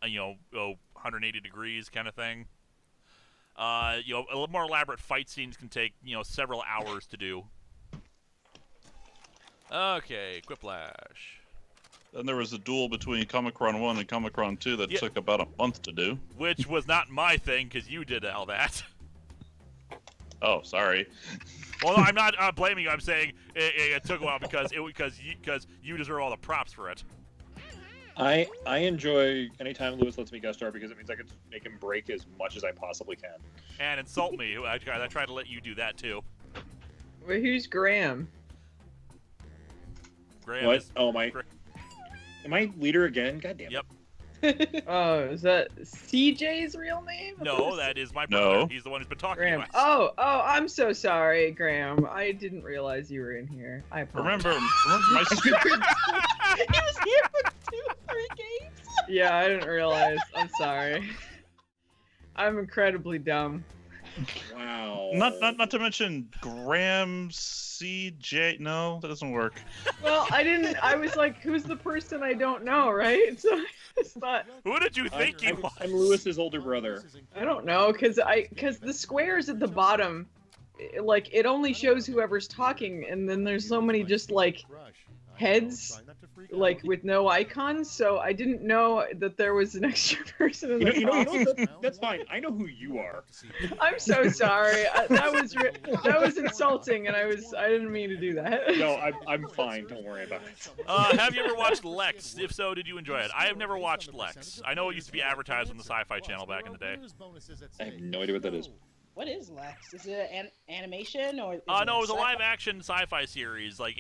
180 degrees kind of thing. A little more elaborate fight scenes can take, several hours to do. Okay, Quiplash. Then there was a duel between Comicron 1 and Comicron 2 that took about a month to do. Which was not my thing, because you did all that. Oh, sorry. Well, no, I'm not blaming you. I'm saying it took a while because you deserve all the props for it. I enjoy anytime Lewis lets me guest star because it means I can make him break as much as I possibly can. And insult me. I try to let you do that, too. Well, who's Graham? Graham What? is... Oh, my... Am I leader again? God damn it. Yep. Oh, is that CJ's real name? No, that is my brother. No. He's the one who's been talking Graham. to us. Oh, I'm so sorry, Graham. I didn't realize you were in here. I apologize. Remember my He was here for 2-3 games. Yeah, I didn't realize. I'm sorry. I'm incredibly dumb. Wow. not to mention Graham CJ. No, that doesn't work. Well, I was like, who's the person I don't know, right? So I just thought, Who did you think he was? I'm Lewis's older brother. I don't know, because the squares at the bottom, it only shows whoever's talking, and then there's so many just like heads like with no icons, so I didn't know that there was an extra person in the call. That's fine. I know who you are. I'm so sorry. That was insulting, and I didn't mean to do that. No, I'm fine. Don't worry about it. Have you ever watched Lex? If so, did you enjoy it? I have never watched Lex. I know it used to be advertised on the Sci-Fi Channel back in the day. I have no idea what that is. What is Lex? Is it an animation or? No, it was a live-action sci-fi series. Like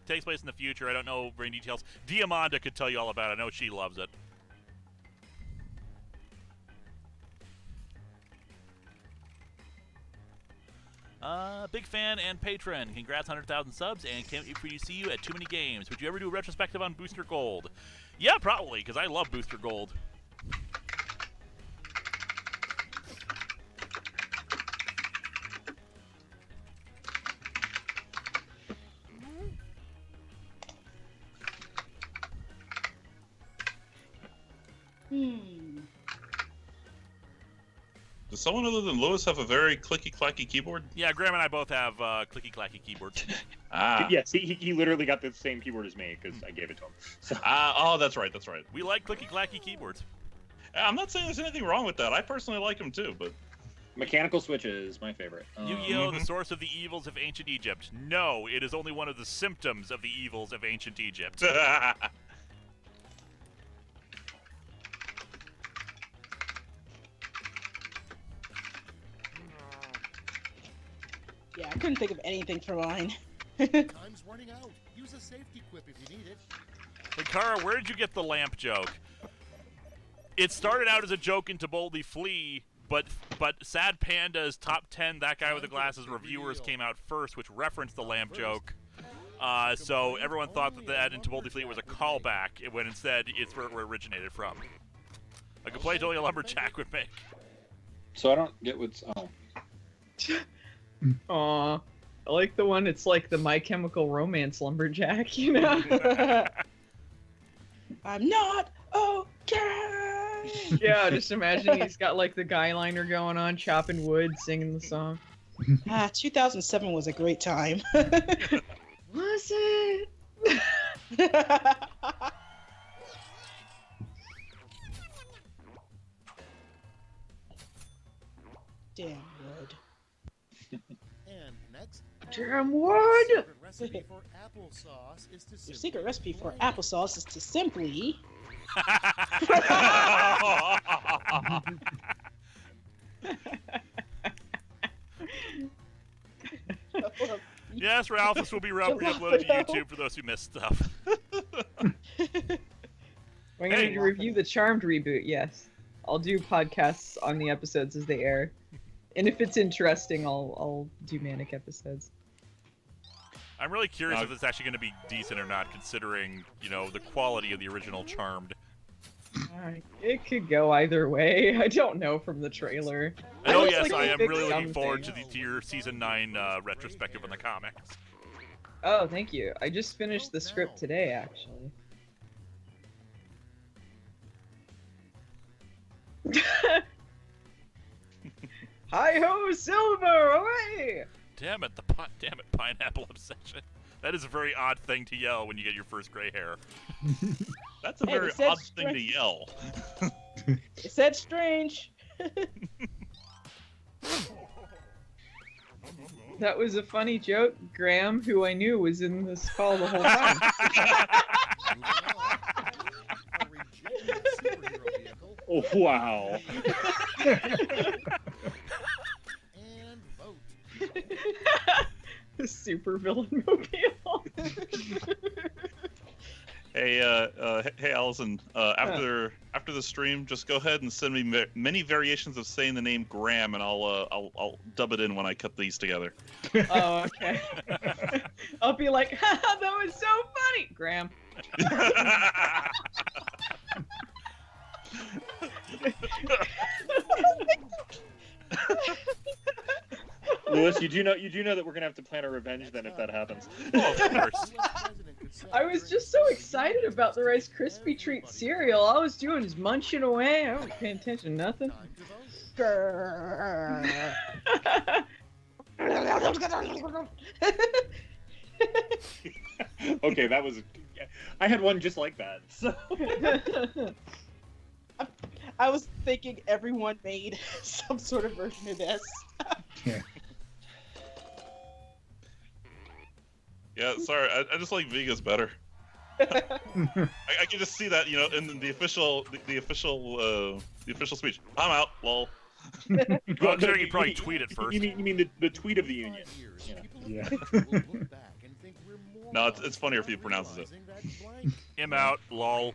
takes place in the future. I don't know very details. Diamanda could tell you all about it. I know she loves it. Big fan and patron. Congrats, 100,000 subs, and can't wait for you to see you at Too Many Games. Would you ever do a retrospective on Booster Gold? Yeah, probably, because I love Booster Gold. Does someone other than Lewis have a very clicky-clacky keyboard? Yeah, Graham and I both have clicky-clacky keyboards. Yes, he literally got the same keyboard as me because I gave it to him. So. Oh, that's right, that's right. We like clicky-clacky keyboards. I'm not saying there's anything wrong with that. I personally like them too, but... Mechanical switches, my favorite. Yu-Gi-Oh! The source of the evils of ancient Egypt. No, it is only one of the symptoms of the evils of ancient Egypt. Yeah, I couldn't think of anything for mine. Time's running out. Use a safety quip if you need it. Linkara, where did you get the lamp joke? It started out as a joke into Boldly Flee, but Sad Panda's top 10 That Guy with the Glasses reviewers came out first, which referenced the lamp joke. So everyone thought that Into Boldly Flee was a callback, when instead it's where it originated from. A complaint only a lumberjack would make. So I don't get what's... Aw, I like the one. It's like the My Chemical Romance lumberjack, you know? I'm not okay. Yeah, just imagine he's got like the guy liner going on, chopping wood, singing the song. 2007 was a great time. Was it? Damn wood. And next, damn wood. Your secret recipe for applesauce is to simply. Yes, Ralph, this will be re-uploaded to YouTube for those who missed stuff. We're going to review the Charmed reboot, yes. I'll do podcasts on the episodes as they air. And if it's interesting, I'll do manic episodes. I'm really curious if it's actually going to be decent or not, considering, you know, the quality of the original Charmed. It could go either way. I don't know from the trailer. Oh yes, I am really looking forward to your Season 9 retrospective on the comics. Oh, thank you. I just finished the script today, actually. Hi-ho, Silver! Away! Damn it, pineapple obsession. That is a very odd thing to yell when you get your first gray hair. That's a very odd thing to yell. It said strange. That was a funny joke. Graham, who I knew was in this call the whole time. Oh, wow. And vote. The super villain mobile. Hey, hey, Allison. After the stream, just go ahead and send me many variations of saying the name Graham, and I'll dub it in when I cut these together. Oh, okay. I'll be like, haha, that was so funny, Graham. Lewis, you do know that we're gonna have to plan a revenge then if that happens. Oh, of course. I was just so excited about the Rice Krispie treat cereal. All I was doing is munching away. I wasn't paying attention to nothing. Okay, that was. I had one just like that. So. I was thinking everyone made some sort of version of this. Yeah. Yeah, sorry, I just like Vega's better. I can just see that, you know, in the official speech. I'm out, lol. Well, considering you probably tweet it first. You mean the tweet of the union? Yeah. No, it's funnier if he pronounces it. I'm out, lol.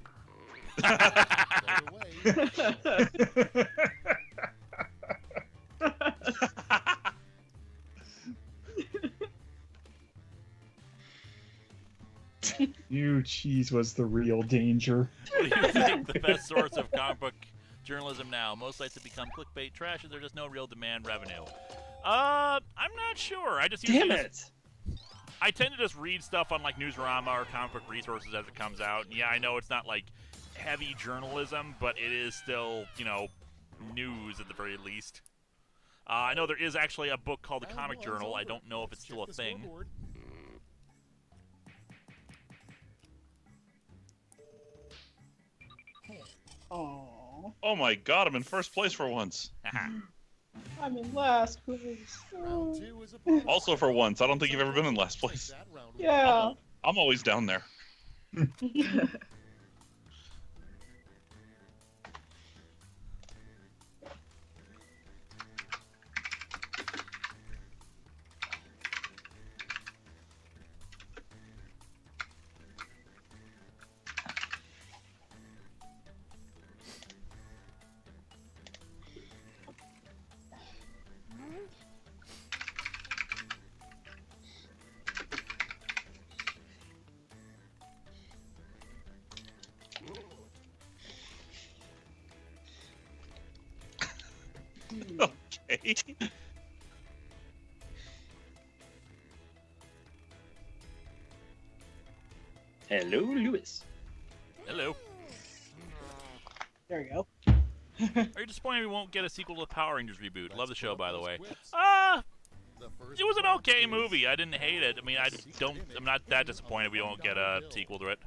You cheese was the real danger. What do you think the best source of comic book journalism now? Most sites have become clickbait trash, and there's just no real demand revenue. I'm not sure. I just Damn it! I tend to just read stuff on like Newsarama or Comic Book Resources as it comes out. Yeah, I know it's not like heavy journalism, but it is still, you know, news at the very least. I know there is actually a book called The Comic Journal. I don't know if it's still a thing. Aww. Oh my god, I'm in first place for once. I'm in last place. Oh. Also for once, I don't think you've ever been in last place. Yeah. I'm always down there. Okay. Hello, Lewis. Hello. There we go. Are you disappointed we won't get a sequel to the Power Rangers reboot? Love the show, by the way. It was an okay movie. I didn't hate it. I mean, I'm not that disappointed we won't get a sequel to it.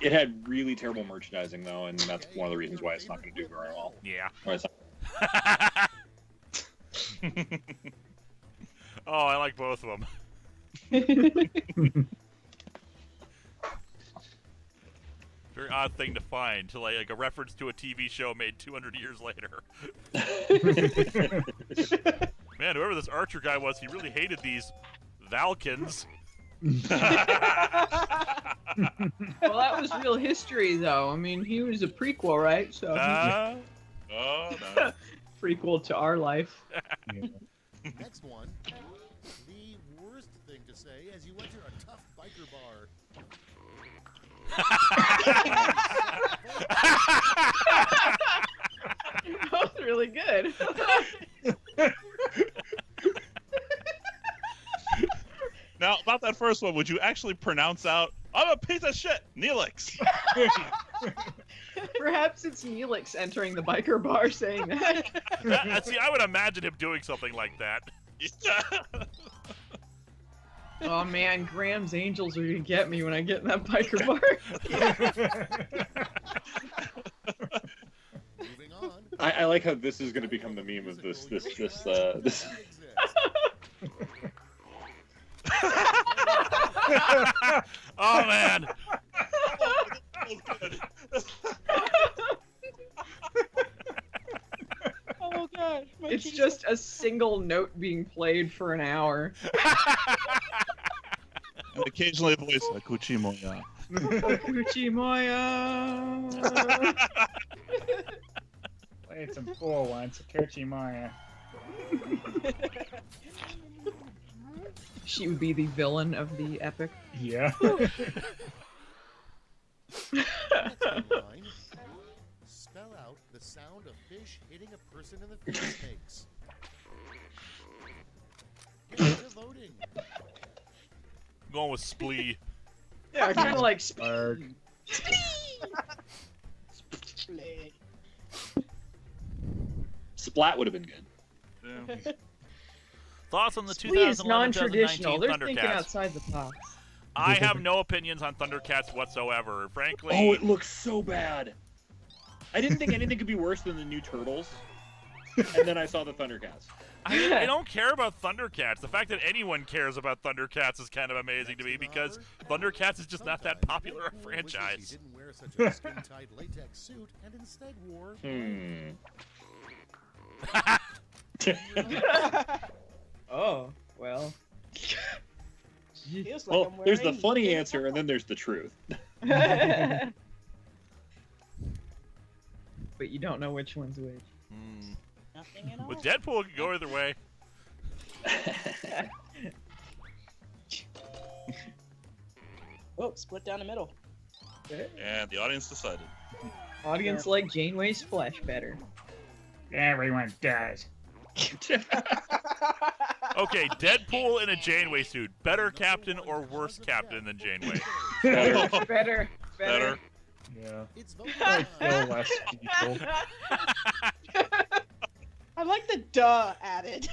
It had really terrible merchandising, though, and that's one of the reasons why it's not going to do very well. Yeah. Or it's not- Oh, I like both of them. Very odd thing to find, to like a reference to a TV show made 200 years later. Man, whoever this Archer guy was, he really hated these Valkins. Well, that was real history, though. I mean, he was a prequel, right? So. Oh, no. Prequel to our life. Next one. The worst thing to say as you enter a tough biker bar. That was really good. Now, about that first one, would you actually pronounce out, I'm a piece of shit, Neelix? Perhaps it's Neelix entering the biker bar saying that. See, I would imagine him doing something like that. Oh man, Graham's Angels are gonna get me when I get in that biker bar. Moving on. I like how this is going to become the meme of this. Oh man. Oh god. It's just a single note being played for an hour. And occasionally a voice like Kuchimoya. Kuchimoya. Played some cool ones, Kuchimoya. She would be the villain of the epic. Yeah. Next in line. Spell out the sound a fish hitting a person in the face makes. Get to voting. I'm going with Splee. Yeah, kind of like Arg. Splat would have been good. Thoughts on the Splee is 2011-2019 non-traditional. They're thinking Thundercats? outside the box. I have no opinions on Thundercats whatsoever. Frankly. Oh, it looks so bad. I didn't think anything could be worse than the new Turtles. And then I saw the Thundercats. I don't care about Thundercats. The fact that anyone cares about Thundercats is kind of amazing to me because Thundercats is just not that popular a franchise. He didn't wear such a skin-tight latex suit and instead wore. Oh, well. Feels like Well, I'm there's the wearing- funny answer, and then there's the truth. But you don't know which one's which. Nothing at all. With Deadpool, it could go either way. Oh, split down the middle. And the audience decided. Audience like Janeway's flesh better. Everyone does. Okay, Deadpool in a Janeway suit. Better captain or worse captain than Janeway? Better. Better. Yeah. It's voting I time. kill less people. I like the duh added.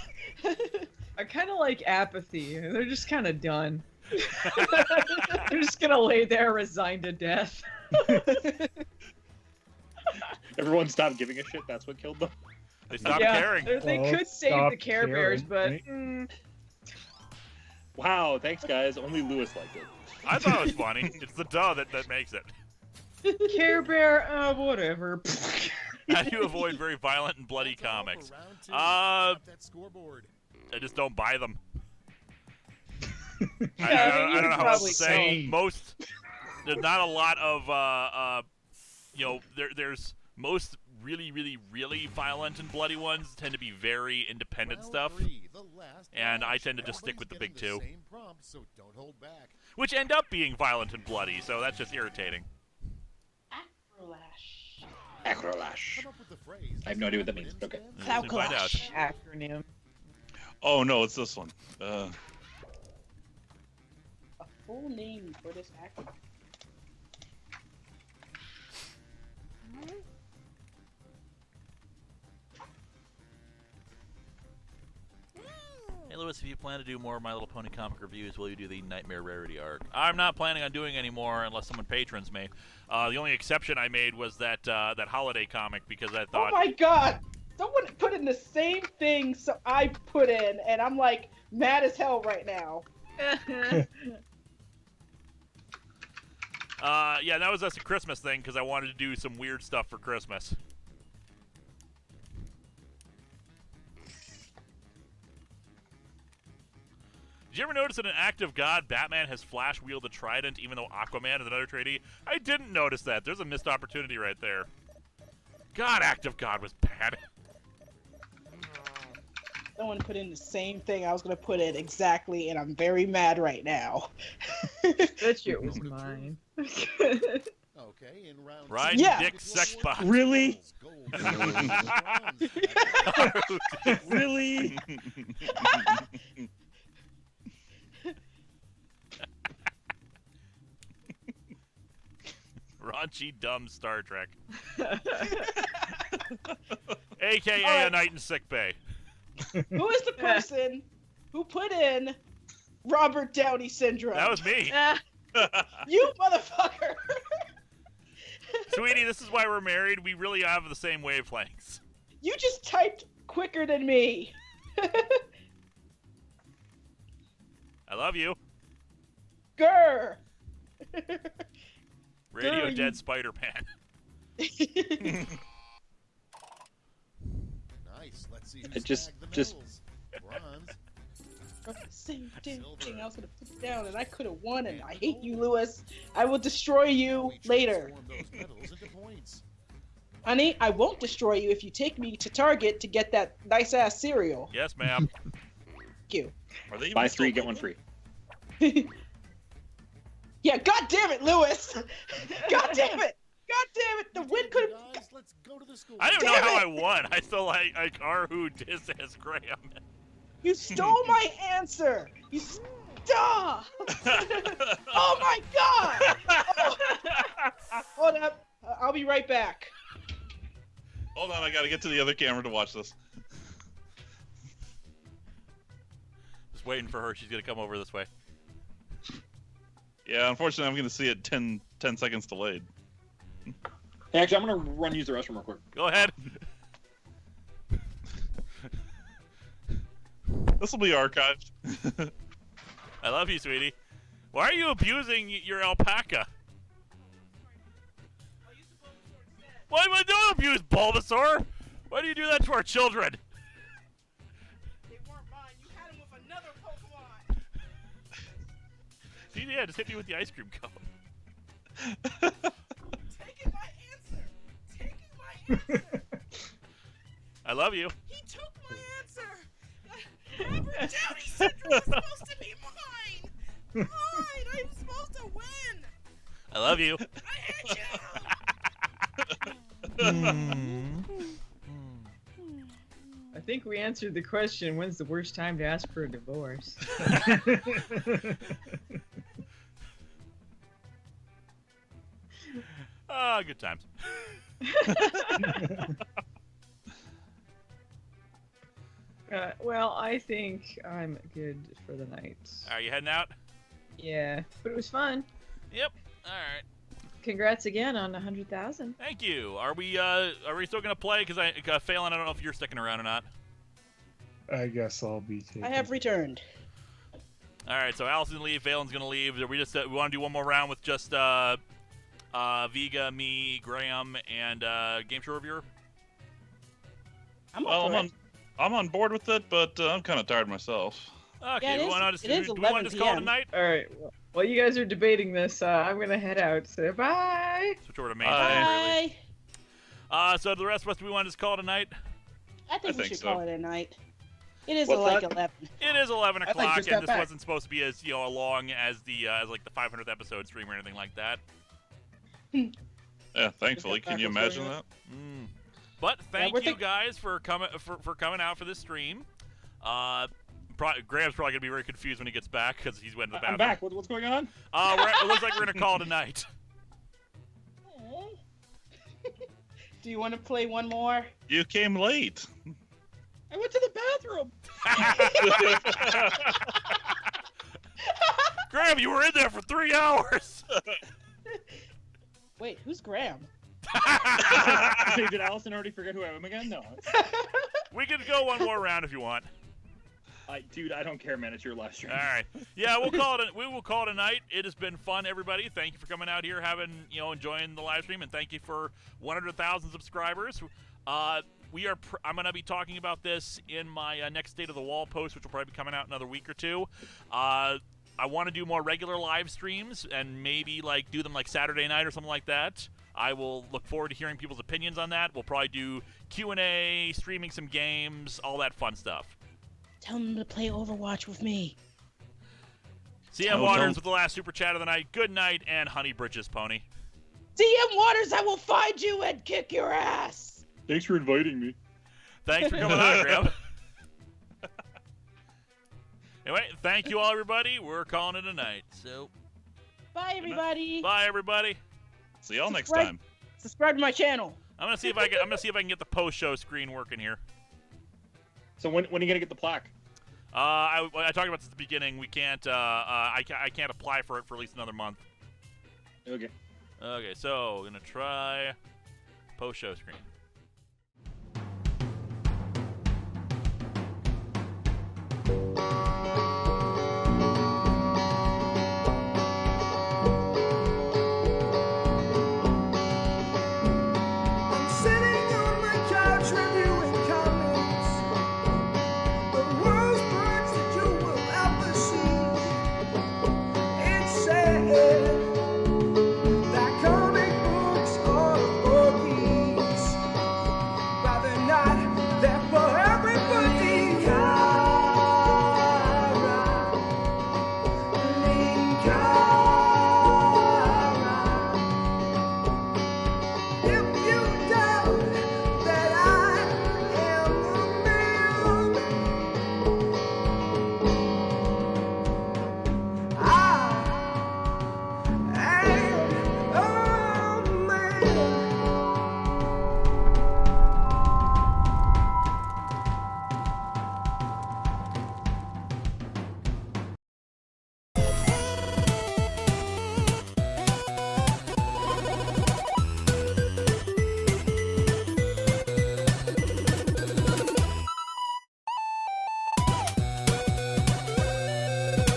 I kind of like apathy. They're just kind of done. They're just gonna lay there resigned to death. Everyone stopped giving a shit. That's what killed them. They stopped Yeah, caring. they Well, could save the stop Care Bears, caring, but right? Wow, thanks guys. Only Lewis liked it. I thought it was funny. It's the duh that makes it. Care Bear, whatever. How do you avoid very violent and bloody comics? For round two. Uh, That scoreboard. I just don't buy them. Yeah, I don't know how else probably to say. don't. Most, there's not a lot of, there's most really violent and bloody ones tend to be very independent Round stuff, three, the last and I match. tend to just stick with the big Everybody's two, getting the same prompt, so don't hold back. which end up being violent and bloody, so that's just irritating. Acrolash. Come up with the phrase. I have no idea what that means, but okay. Let's find out. Acronym. Oh no, it's this one. A full name for this actor. Hey Lewis, if you plan to do more My Little Pony comic reviews, will you do the Nightmare Rarity arc? I'm not planning on doing any more unless someone patrons me. The only exception I made was that that holiday comic because I Oh thought my god! Someone put in the same thing so I put in, and I'm like mad as hell right now. yeah, that was just a Christmas thing because I wanted to do some weird stuff for Christmas. Did you ever notice that in Act of God, Batman has Flash wield a trident even though Aquaman is another tradie? I didn't notice that. There's a missed opportunity right there. God, Act of God was bad. Someone put in the same thing I was gonna put in exactly, and I'm very mad right now. That shit was mine. Okay, in round Right, Yeah. Dick Sex Bot. Really? Gold, bronze, Really? Raunchy, dumb Star Trek. AKA All right. a night in sick bay. Who is the person who put in Robert Downey syndrome? That was me. You motherfucker! Sweetie, this is why we're married. We really have the same wavelengths. You just typed quicker than me. I love you. Grr. Radio Girl, you- Dead Spider-Man. Nice. Let's see who's I just- snagged the just- medals. Bronze. Same damn thing. I was gonna put it down, and I could have won. And I hate you, Lewis. I will destroy you We later, transform those medals into points. honey. I won't destroy you if you take me to Target to get that nice ass cereal. Yes, ma'am. Thank you. Are they even Buy still 3, get 1 free. Yeah, god damn it, Lewis! God damn it! God damn it! The win could have. Guys, let's go to the school. I don't know Damn how it! I won. I still like Arhu Diz as Graham. You stole my answer. You stop! Oh my god! Oh. Hold up. I'll be right back. Hold on, I gotta get to the other camera to watch this. Just waiting for her. She's gonna come over this way. Yeah, unfortunately, I'm going to see it 10 seconds delayed. Hey, actually, I'm gonna run use the restroom real quick. Go ahead. This will be archived. I love you, sweetie. Why are you abusing your alpaca? Why don't abuse Bulbasaur? Why do you do that to our children? They weren't mine. You had them with another Pokemon. See, yeah, just hit me with the ice cream cone. Taking my answer. Taking my answer. I love you. He took my answer. Robert Downey Syndrome was supposed to be mine. Mine. I'm supposed to win. I love you. I hate you. I think we answered the question, when's the worst time to ask for a divorce? Good times. Well, I think I'm good for the night. Are you heading out? Yeah, but it was fun. Yep. All right. Congrats again on 100,000. Thank you. Are we still gonna play? Because Phelan, I don't know if you're sticking around or not. I guess I'll be taking. I have returned. All right. So Allison's gonna leave. Phelan's gonna leave. We just we want to do one more round with just Vega, me, Graham, and Game Show Reviewer. I'm on board with it, but I'm kind of tired myself. Okay. Yeah, we want to it is just 11 call it a PM. night. All right. Well, while you guys are debating this, I'm gonna head out. So bye. Switch over to main. Bye. So the rest of us, do we want to just call it a night? I think we think should so. call it a night. It is What's like that? 11. It is 11 I thought you o'clock, just and got this back. wasn't supposed to be as long as the as like the 500th episode stream or anything like that. Yeah, thankfully. Got Can you back, what's imagine going that? But thank we're you guys for coming out for this stream. Graham's probably gonna be very confused when he gets back because he's went to the bathroom. I'm back. What's going on? It looks like we're gonna call it a night. Do you want to play one more? You came late. I went to the bathroom. Graham, you were in there for 3 hours. Wait, who's Graham? Hey, did Allison already forget who I am again? No. We can go one more round if you want. Dude, I don't care, man. It's your live stream. All right. Yeah, we will call it a night. It has been fun, everybody. Thank you for coming out here, enjoying the live stream, and thank you for 100,000 subscribers. I'm gonna be talking about this in my next State of the Wall post, which will probably be coming out in another week or two. I want to do more regular live streams and maybe do them Saturday night or something like that. I will look forward to hearing people's opinions on that. We'll probably do Q&A, streaming some games, all that fun stuff. Tell them to play Overwatch with me. CM Waters with the last super chat of the night. Good night, and Honey Bridges Pony. DM Waters, I will find you and kick your ass. Thanks for inviting me. Thanks for coming on, Graham. Anyway, thank you all, everybody. We're calling it a night. So, bye, everybody. Bye, everybody. See y'all next time. Subscribe to my channel. I'm gonna see if I can get the post-show screen working here. So when are you gonna get the plaque? I talked about this at the beginning. We can't. I can't apply for it for at least another month. Okay. Okay, so gonna try post-show screen.